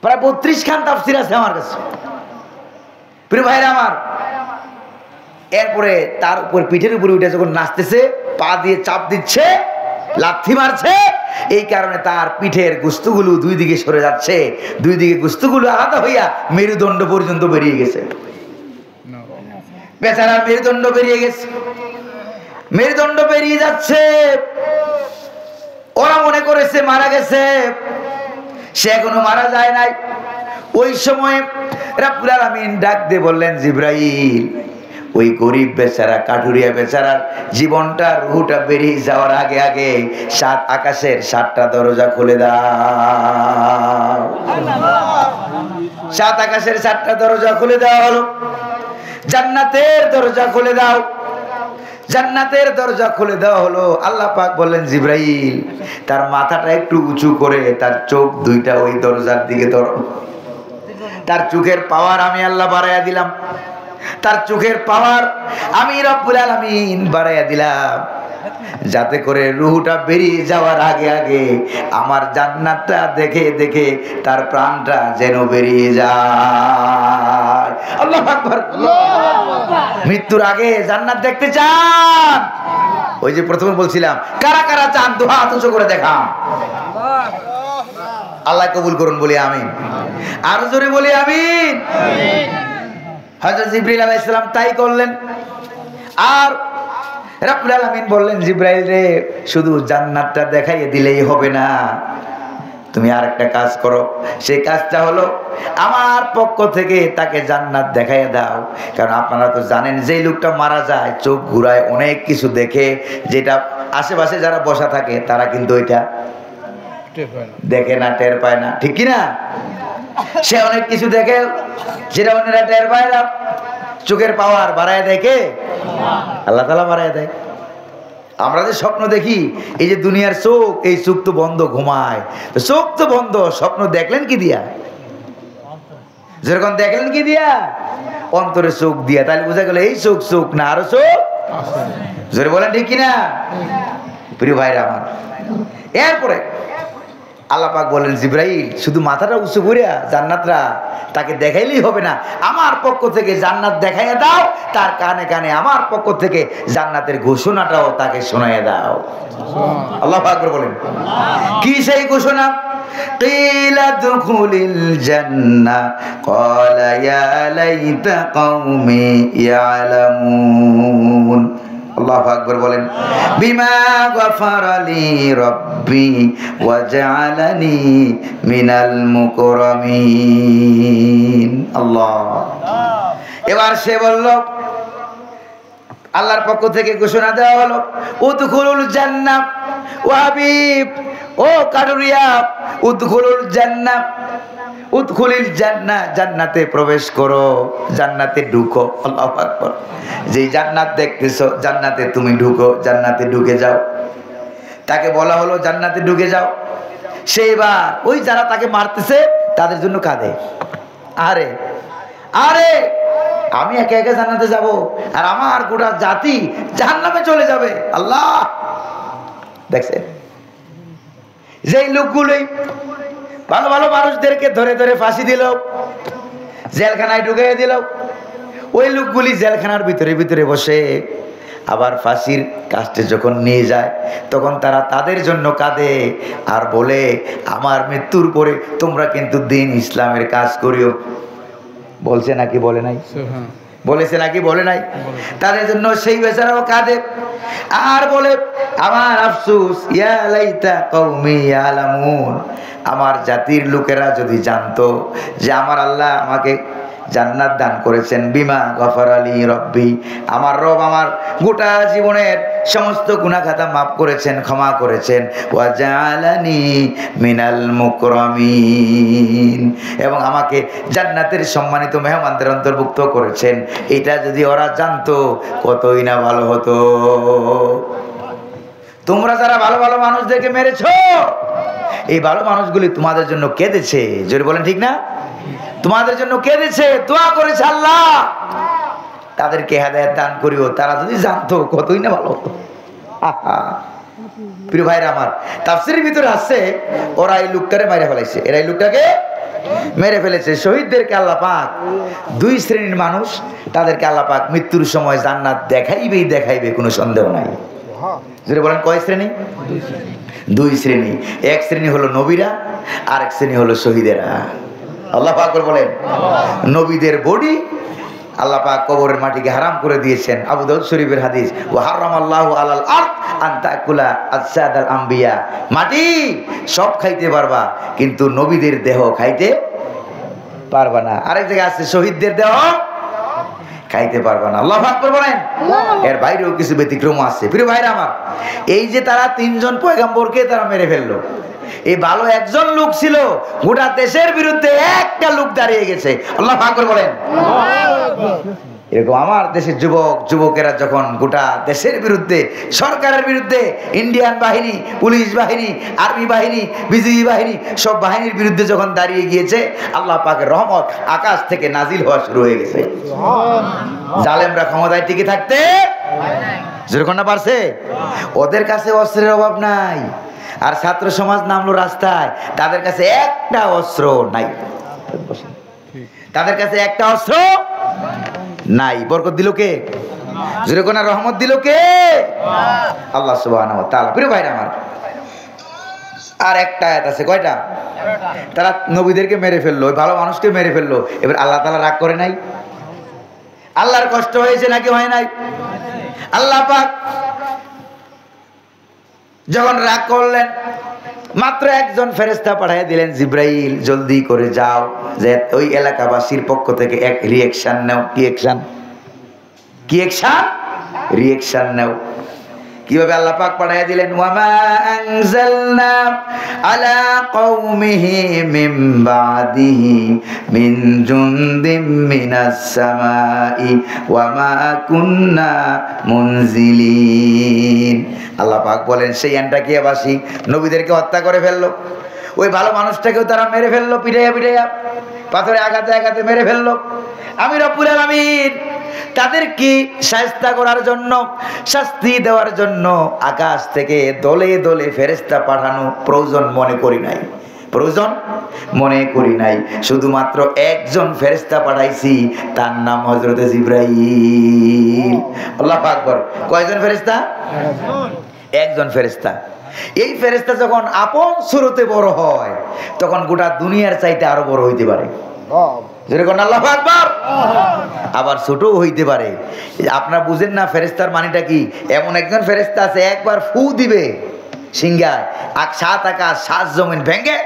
প্রায় 32 খান তাফসীর আছে আমার কাছে। প্রিয় ভাইরা আমার, এরপরে তার উপর পিঠের উপরে উঠে যখন নাচতেছে, পা দিয়ে চাপ দিচ্ছে, লাথি মারছে, এই কারণে তার পিঠের গোস্তগুলো দুই দিকে সরে যাচ্ছে। দুই দিকে গোস্তগুলো আলাদা হইয়া মেরুদণ্ড পর্যন্ত বেরিয়ে গেছে। বেচারার মেরুদণ্ড বেরিয়ে গেছে, মেরুদণ্ড বেরিয়ে যাচ্ছে। ওরা মনে করেছে মারা গেছে, সে এখনো মারা যায় নাই। ওই সময় রাব্বুল আলামিন ডাক দিয়ে বললেন, জিবরাইল, ওই গরিব বেচারা, কাঠুরিয়া বেচারার জীবনটা, রুহটা বেরিয়ে যাওয়ার আগে আগে 7 আকাশের 7টা দরজা খুলে দাও। 7 আকাশের 7টা দরজা খুলে দেওয়া হলো। জান্নাতের দরজা খুলে দাও, জান্নাতের দরজা খুলে দেওয়া হলো। আল্লাহ পাক বললেন, জিবরাইল, তার মাথাটা একটু উঁচু করে তার চোখ দুইটা ওই দরজার দিকে ধরো। তার চোখের পাওয়ার আমি আল্লাহ বাড়াইয়া দিলাম, তার চোখের পাওয়ার আমি রব্বুল আলামিন বাড়াইয়া দিলাম, যাতে করে রুহটা বেরিয়ে যাওয়ার আগে আগে আমার জান্নাতটা দেখে দেখে তার প্রাণটা যেন বেরিয়ে যায়। আল্লাহু আকবার। মৃত্যুর আগে জান্নাত দেখতে চান? ওই যে প্রথমে বলছিলাম, কারা কারা চান দুই হাত উঁচু করে দেখান। আল্লাহ কবুল করুন, বলি আমিন। আরো জোরে বলি আমিন। হযরত জিবরাইল আলাইহিস সালাম তাই করলেন। আর রাব্বুল আলামিন বললেন, জিবরাইল রে, শুধু জান্নাতটা দেখাইয়ে দিলেই হবে না, তুমি আরেকটা কাজ করো। সেই কাজটা হলো আমার পক্ষ থেকে তাকে জান্নাত দেখাইয়ে দাও। কারণ আপনারা তো জানেন, যেই লোকটা মারা যায় চোখ ঘুরায়, অনেক কিছু দেখে, যেটা আশেপাশে যারা বসা থাকে তারা কিন্তু ওইটা দেখে না, টের পায় না, ঠিক কিনা? সে অনেক কিছু দেখে যেটা অন্যরা টের পায় না। চোখের পাওয়ার বাড়ায় দেখে আল্লাহ তাআলা বাড়ায় দেয়। আমরা যে স্বপ্ন দেখি, এই যে দুনিয়ার চোখ, এই চোখ তো বন্ধ, ঘুমায়, চোখ তো বন্ধ, স্বপ্ন দেখলেন কি দিয়া? যেরকম দেখলেন কি দিয়া? অন্তরে চোখ দিয়া। তাহলে বোঝা গেল এই চোখ চোখ না, আরো চোখ জোরে বলেন, ঠিক কিনা? প্রিয় ভাইরা আমার, এরপরে আল্লাহ পাক বলেন, জিব্রাইল শুধু মাথাটা উঁচু করিয়া জান্নাতরা তাকে দেখাইলেই হবে না, আমার পক্ষ থেকে জান্নাত দেখাইয়া দাও, তার কানে কানে আমার পক্ষ থেকে জান্নাতের ঘোষণাটাও তাকে শোনাইয়া দাও। আল্লাহ পাক বলেন, কি সেই ঘোষণা? কিলা দুখুলিল জান্নাহ ক্বালা ইয়া লাইতা কওমি ইয়ালামুন। আল্লাহু আকবার বলেন, বিমা গফারালি রব্বি ওয়া জাআলানি মিনাল মুকরামিন। আল্লাহ। এবার সে বলল, আল্লাহর পক্ষ থেকে ঘোষণা দেওয়া হলো, উদখুলুল জান্নাহ ও হাবিব, ও কাদুরিয়া, উদখুলুল জান্নাহ, উদখুলিল জান্নাহ, জান্নাতে প্রবেশ করো, জান্নাতে ঢুকো। আল্লাহু আকবার। যে জান্নাত দেখতেছো, জান্নাতে তুমি ঢুকো, জান্নাতে ঢুকে যাও। তাকে বলা হলো জান্নাতে ঢুকে যাও। সেইবার ওই যারা তাকে মারতেছে তাদের জন্য কাঁদে, আরে আরে আমি একা একা জান্নাতে যাব, আর আমার গোটা জাতি জাহান্নামে চলে যাবে। আল্লাহ, দেখছেন যেই লোকগুলোই ভালো ভালো মানুষদেরকে ধরে ধরে ফাঁসি দিল, জেলখানায় ঢুকিয়ে দিল, ওই লোকগুলি জেলখানার ভিতরে ভিতরে বসে আবার ফাঁসির কাস্টে যখন নিয়ে যায় তখন তারা তাদের জন্য কাঁদে আর বলে, আমার মৃত্যুর পরে তোমরা কিন্তু দিন ইসলামের কাজ করিও। বলছে নাকি বলে নাই? বলেছে নাকি বলে নাই? তাদের জন্য সেই বেচারাও কাঁদে আর বলে, আমার আফসোস, ইয়া লাইতা কওমি ইয়ালামুন, আমার জাতির লোকেরা যদি জানতো যে আমার আল্লাহ আমাকে জান্নাত দান করেছেন, বিমা গফারালি রব্বি, আমার রব আমার গোটা জীবনের সমস্ত গুনাহ খাতা মাফ করেছেন, ক্ষমা করেছেন, ওয়া জাআলানি মিনাল মুকরামিন, এবং আমাকে জান্নাতের সম্মানিত মেহমানদের অন্তর্ভুক্ত করেছেন, এটা যদি ওরা জানতো কতই না ভালো হতো। তোমরা যারা ভালো ভালো মানুষদেরকে মেরেছো, এই ভালো মানুষগুলি তোমাদের জন্য কেঁদেছে, জোরে বলেন ঠিক না? তোমাদের জন্য কেঁদেছে, দোয়া করেছে আল্লাহ তাদেরকে হেদায়েত দান করিও। তারা যদি জানতো কতই না ভালো হতো। প্রিয় ভাইরা আমার, তাফসীরের ভিতরে আছে ওরা এই লোকটারে মেরে ফেলাইছে, এরা এই লোকটাকে মেরে ফেলেছে। শহীদদেরকে আল্লাহ পাক দুই শ্রেণীর মানুষ, তাদেরকে আল্লাহ পাক মৃত্যুর সময় জান্নাত দেখাইবেই দেখাইবে, কোনো সন্দেহ নাই। যদি বলেন কয় শ্রেণী? দুই শ্রেণী। এক শ্রেণী হলো নবীরা, আর এক শ্রেণী হলো শহীদেরা। আল্লাহ পাক বলেন, নবীদের বডি আল্লাহ পাক কবরের মাটিকে হারাম করে দিয়েছেন। আবু দাউদ শরীফের হাদিস, ওয়া হারামাল্লাহু আলাল আরদ আন তাকুলা আজসাদাল আম্বিয়া, মাটি সব খাইতে পারবা কিন্তু নবীদের দেহ খাইতে পারবা না। আরেক জায়গায় আছে শহীদদের দেহ খাইতে পারবা না। আল্লাহু আকবার বলেন। এর বাইরেও কিছু ব্যতিক্রম আছে। প্রিয় ভাইরা আমার, এই যে তারা তিনজন পয়গম্বরকে তারা মেরে ফেললো, এই ভালো একজন লোক ছিল, গোটা দেশের বিরুদ্ধে একটা লোক দাঁড়িয়ে গেছে। আল্লাহু আকবার বলেন। এরকম আমার দেশের যুবক যুবকেরা যখন গোটা দেশের বিরুদ্ধে, সরকারের বিরুদ্ধে, ইন্ডিয়ান বাহিনী, পুলিশ বাহিনী, আর্মি বাহিনী, বিজিবি বাহিনী, সব বাহিনীর বিরুদ্ধে যখন দাঁড়িয়ে গিয়েছে, আল্লাহ পাকের রহমত আকাশ থেকে নাজিল হওয়া শুরু হয়ে গেছে। জালেমরা ক্ষমতায় টিকে থাকতে যেরকম না পারছে, ওদের কাছে অস্ত্রের অভাব নাই। আর ছাত্র সমাজ নামলো রাস্তায়, তাদের কাছে একটা অস্ত্র নাই, তাদের কাছে একটা অস্ত্র নাই। বরকত দিল কে? যেরকম রহমত দিল কে? আল্লাহ সুবহানাহু ওয়া তাআলা। প্রিয় ভাইরা আমার, আর একটা আয়াত আছে, কয়টা? তারা নবীদেরকে মেরে ফেললো, ভালো মানুষকে মেরে ফেললো, এবার আল্লাহ তাআলা রাগ করে নাই? আল্লাহর কষ্ট হয়েছে নাকি হয় নাই? আল্লাহ পাক যখন রাগ করলেন, মাত্র একজন ফেরেশতা পাঠিয়ে দিলেন, জিব্রাইল জলদি করে যাও, যে ওই এলাকাবাসীর পক্ষ থেকে এক রিঅ্যাকশন নাও। কি অ্যাকশন? কি অ্যাকশন? রিঅ্যাকশন নাও। কিভাবে আল্লাহ পাক পাঠিয়ে দিলেন, ওয়ামা আনজালনা আলা কওমিহি মিন বাদিহি মিন জুনদিম মিনাস সামাই ওয়ামা কুন্না মুনজিলিন। আল্লাহ পাক বলেন, সেই অ্যান্টাকিয়াবাসী নবীদেরকে হত্যা করে ফেললো, ওই ভালো মানুষটাকেও তারা মেরে ফেললো, পিটাইয়া পিটাইয়া, পাথরে আঘাতে আঘাতে মেরে ফেললো। আমি রব্বুল আলামিন তাদেরকে শায়েস্তা করার জন্য, শাস্তি দেওয়ার জন্য আকাশ থেকে দলে দলে ফেরেশতা পাঠানো প্রয়োজন মনে করি নাই। প্রয়োজন মনে করি নাই। শুধুমাত্র একজন ফেরেশতা পাঠাইছি, তার নাম হযরত জিবরাইল। আল্লাহু আকবার। কয়জন ফেরেশতা? একজন ফেরেশতা। এই ফেরেশতা যখন আপন সুরতে বড় হয়, তখন গোটা দুনিয়ার চাইতে আরো বড় হইতে পারে। যেরকম আল্লাহু আকবার। আবার ছোটও হইতে পারে। আপনারা বুঝেন না ফেরেশতার মানেটা কি? এমন একজন ফেরেশতা আছে, একবার ফু দিবে সিংহায়, আর 7 আকাশ 7 জমিন ভেঙে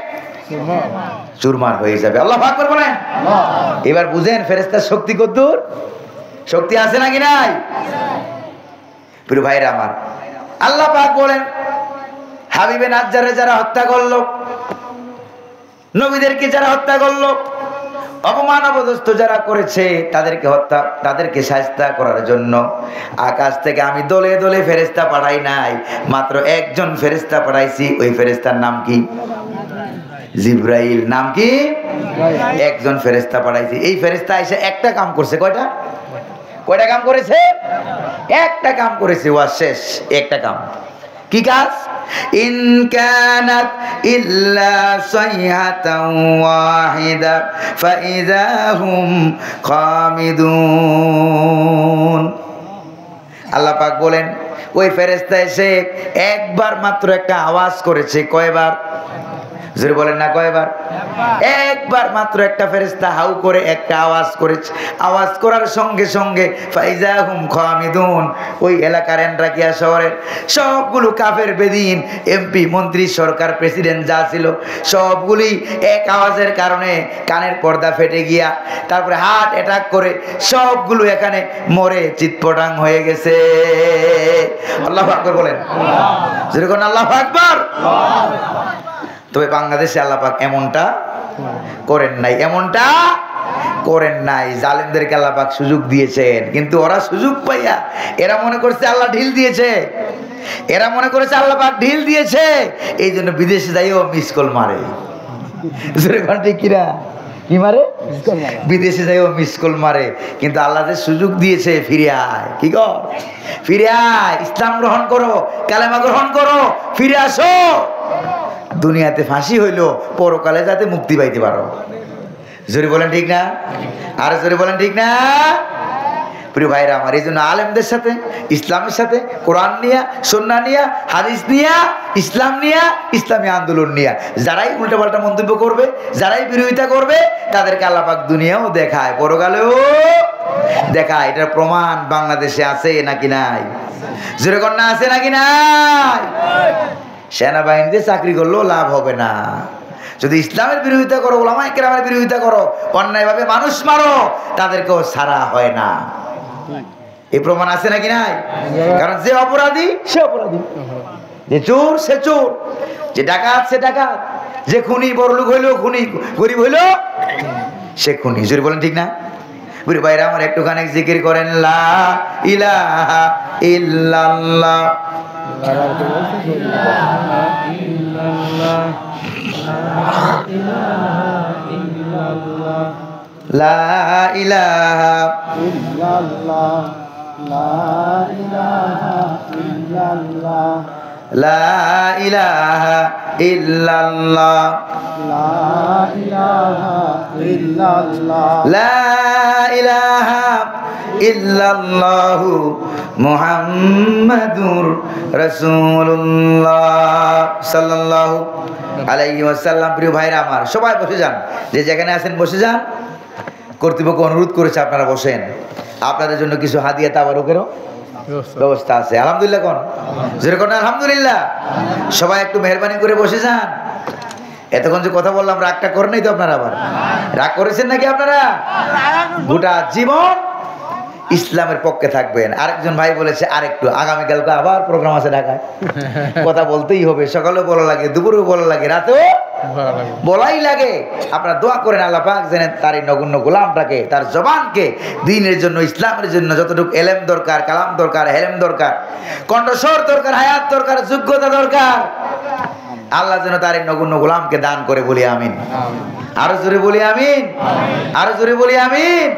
চুরমার হয়ে যাবে। আল্লাহু আকবার বলেন। এবার বুঝেন ফেরেশতার শক্তি কতদূর? শক্তি আছে নাকি নাই? প্রিয় ভাইরা আমার, আল্লাহ পাক বলেন, হাবিবে নাজ্জারে যারা হত্যা করলো, নবীদেরকে যারা হত্যা করলো, অপমান অপদস্থ যারা করেছে, তাদেরকে শায়েস্তা করার জন্য আকাশ থেকে আমি দলে দলে ফেরেশতা পাঠাই নাই, মাত্র একজন ফেরেশতা পাঠাইছি। ওই ফেরেশতার নাম কি? জিবরাইল। নাম কি? একজন ফেরেশতা পাঠাইছি। এই ফেরেশতা এসে একটা কাম করছে। কয়টা কাম করেছে? একটা কাম করেছে। ওয়া শেষ। একটা কাম। কি কাজ? ইন কানাত ইল্লা সাইহাতাও ওয়াহিদা ফাইযা হুম খামিদুন। আল্লাহ পাক বলেন, ওই ফেরেশতা এসে একবার মাত্র একটা আওয়াজ করেছে। কয়বার? জোরে বলেন না, কয়বার? একবার মাত্র একটা ফেরেশতা হাউ করে একটা আওয়াজ করেছে। আওয়াজ করার সঙ্গে সঙ্গে ফাইজা হুম খামিদুন, ওই এলাকার এন্ড্রাকিয়া শহরের সবগুলো কাফের, বেদিন, এমপি, মন্ত্রী, সরকার, প্রেসিডেন্ট যা ছিল সবগুলি এক আওয়াজের কারণে কানের পর্দা ফেটে গিয়া, তারপরে হার্ট অ্যাটাক করে সবগুলো এখানে মরে চিৎপটাং হয়ে গেছে। আল্লাহু আকবার বলেন। যেরকম আল্লাহু আকবার। তবে বাংলাদেশে আল্লাহ পাক এমনটা করেন নাই, এমনটা করেন নাই। জালেমদেরকে আল্লাহ পাক সুযোগ দিয়েছেন, কিন্তু ওরা সুযোগ পাইয়া এরা মনে করছে আল্লাহ ঢিল দিয়েছে, এরা মনে করেছে আল্লাহ পাক ঢিল দিয়েছে, এই জন্য বিদেশে যাইও মিস কল মারে। ঠিক কিনা? কি মারে? বিদেশে যাইও মিস কল মারে। কিন্তু আল্লাহ যে সুযোগ দিয়েছে, ফিরে আয়। কি কর? ফিরে আয়, ইসলাম গ্রহণ করো, কালেমা গ্রহণ করো, ফিরে আসো। দুনিয়াতে ফাঁসি হইলো, পরকালে যাতে মুক্তি পাইতে পারো। জোরে বলেন ঠিক না? আর জোরে বলেন ঠিক না? প্রিয় ভাইরা আমার, এই জন্য আলেমদের সাথে, ইসলামের সাথে, কোরআন নিয়া, সুন্নাহ নিয়া, হাদিস নিয়া, ইসলাম নিয়া, ইসলামী আন্দোলন নিয়া যারাই উল্টাপাল্টা মন্তব্য করবে, যারাই বিরোধিতা করবে, তাদেরকে আল্লাহ পাক দুনিয়াও দেখায়, পরকালেও দেখায়। এটার প্রমাণ বাংলাদেশে আছে নাকি নাই? জোরে কন্যা আছে নাকি নাই? সেনাবাহিনীতে চাকরি করলেও লাভ হবে না। যদি ইসলামের বিরোধিতা করো, উলামায়ে কেরামের বিরোধিতা করো, অন্যায়ভাবে মানুষ মারো, তাদেরকেও ছাড়া হয় না। এই প্রমাণ আছে নাকি নাই? কারণ যে অপরাধী সে অপরাধী, যে চোর সে চোর, যে ডাকাত সে ডাকাত, যে খুনি বড়লোক হইলো খুনি, গরিব হইলো সে খুনি। জোরে বলেন ঠিক না? বুড়ি ভাইরা আমার, একটুখানি জিকির করেন লা ইলাহা ইল্লাল্লাহ। লা ইলাহা ইল্লাল্লাহ, লা ইলাহা ইল্লাল্লাহ, লা ইলাহা ইল্লাল্লাহ, লা ইলাহা ইল্লাল্লাহ, লা ইলাহা ইল্লাল্লাহু মুহাম্মাদুর রাসূলুল্লাহ সাল্লাল্লাহু আলাইহি ওয়াসাল্লাম। প্রিয় ভাইরা আমার, সবাই বসে যান, যে যেখানে আছেন বসে যান। কর্তৃপক্ষ অনুরোধ করেছে আপনারা বসেন। আপনাদের জন্য কিছু হাদিয়া তাবারুকেরও ব্যবস্থা আছে। আলহামদুলিল্লাহ কোন? যেরকম আলহামদুলিল্লাহ। সবাই একটু মেহরবানি করে বসে যান। এতক্ষণ যে কথা বললাম, রাগটা করেন নাই তো আপনারা? আবার রাগ করেছেন নাকি আপনারা? গোটা জীবন ইসলামের পক্ষে থাকবেন। আরেকজন ভাই বলেছে আরেকটু, আগামীকালকে আবার প্রোগ্রাম আছে ঢাকায়, কথা বলতেই হবে। সকালেও বলা লাগে, দুপুরেও বলা লাগে, রাতেও বলাই লাগে। আপনারা দোয়া করেন আল্লাহ পাক যেন তার এই নগণ্য গোলামটাকে, তার জবানকে দ্বীনের জন্য, ইসলামের জন্য যতটুকু এলেম দরকার, কালাম দরকার, হেলেম দরকার, কণ্ঠস্বর দরকার, হায়াত দরকার, যোগ্যতা দরকার, আল্লাহ যেন তার এই নগণ্য গোলামকে দান করে। বলি আমিন। আরো জোরে বলি আমিন। আরো জোরে বলি আমিন।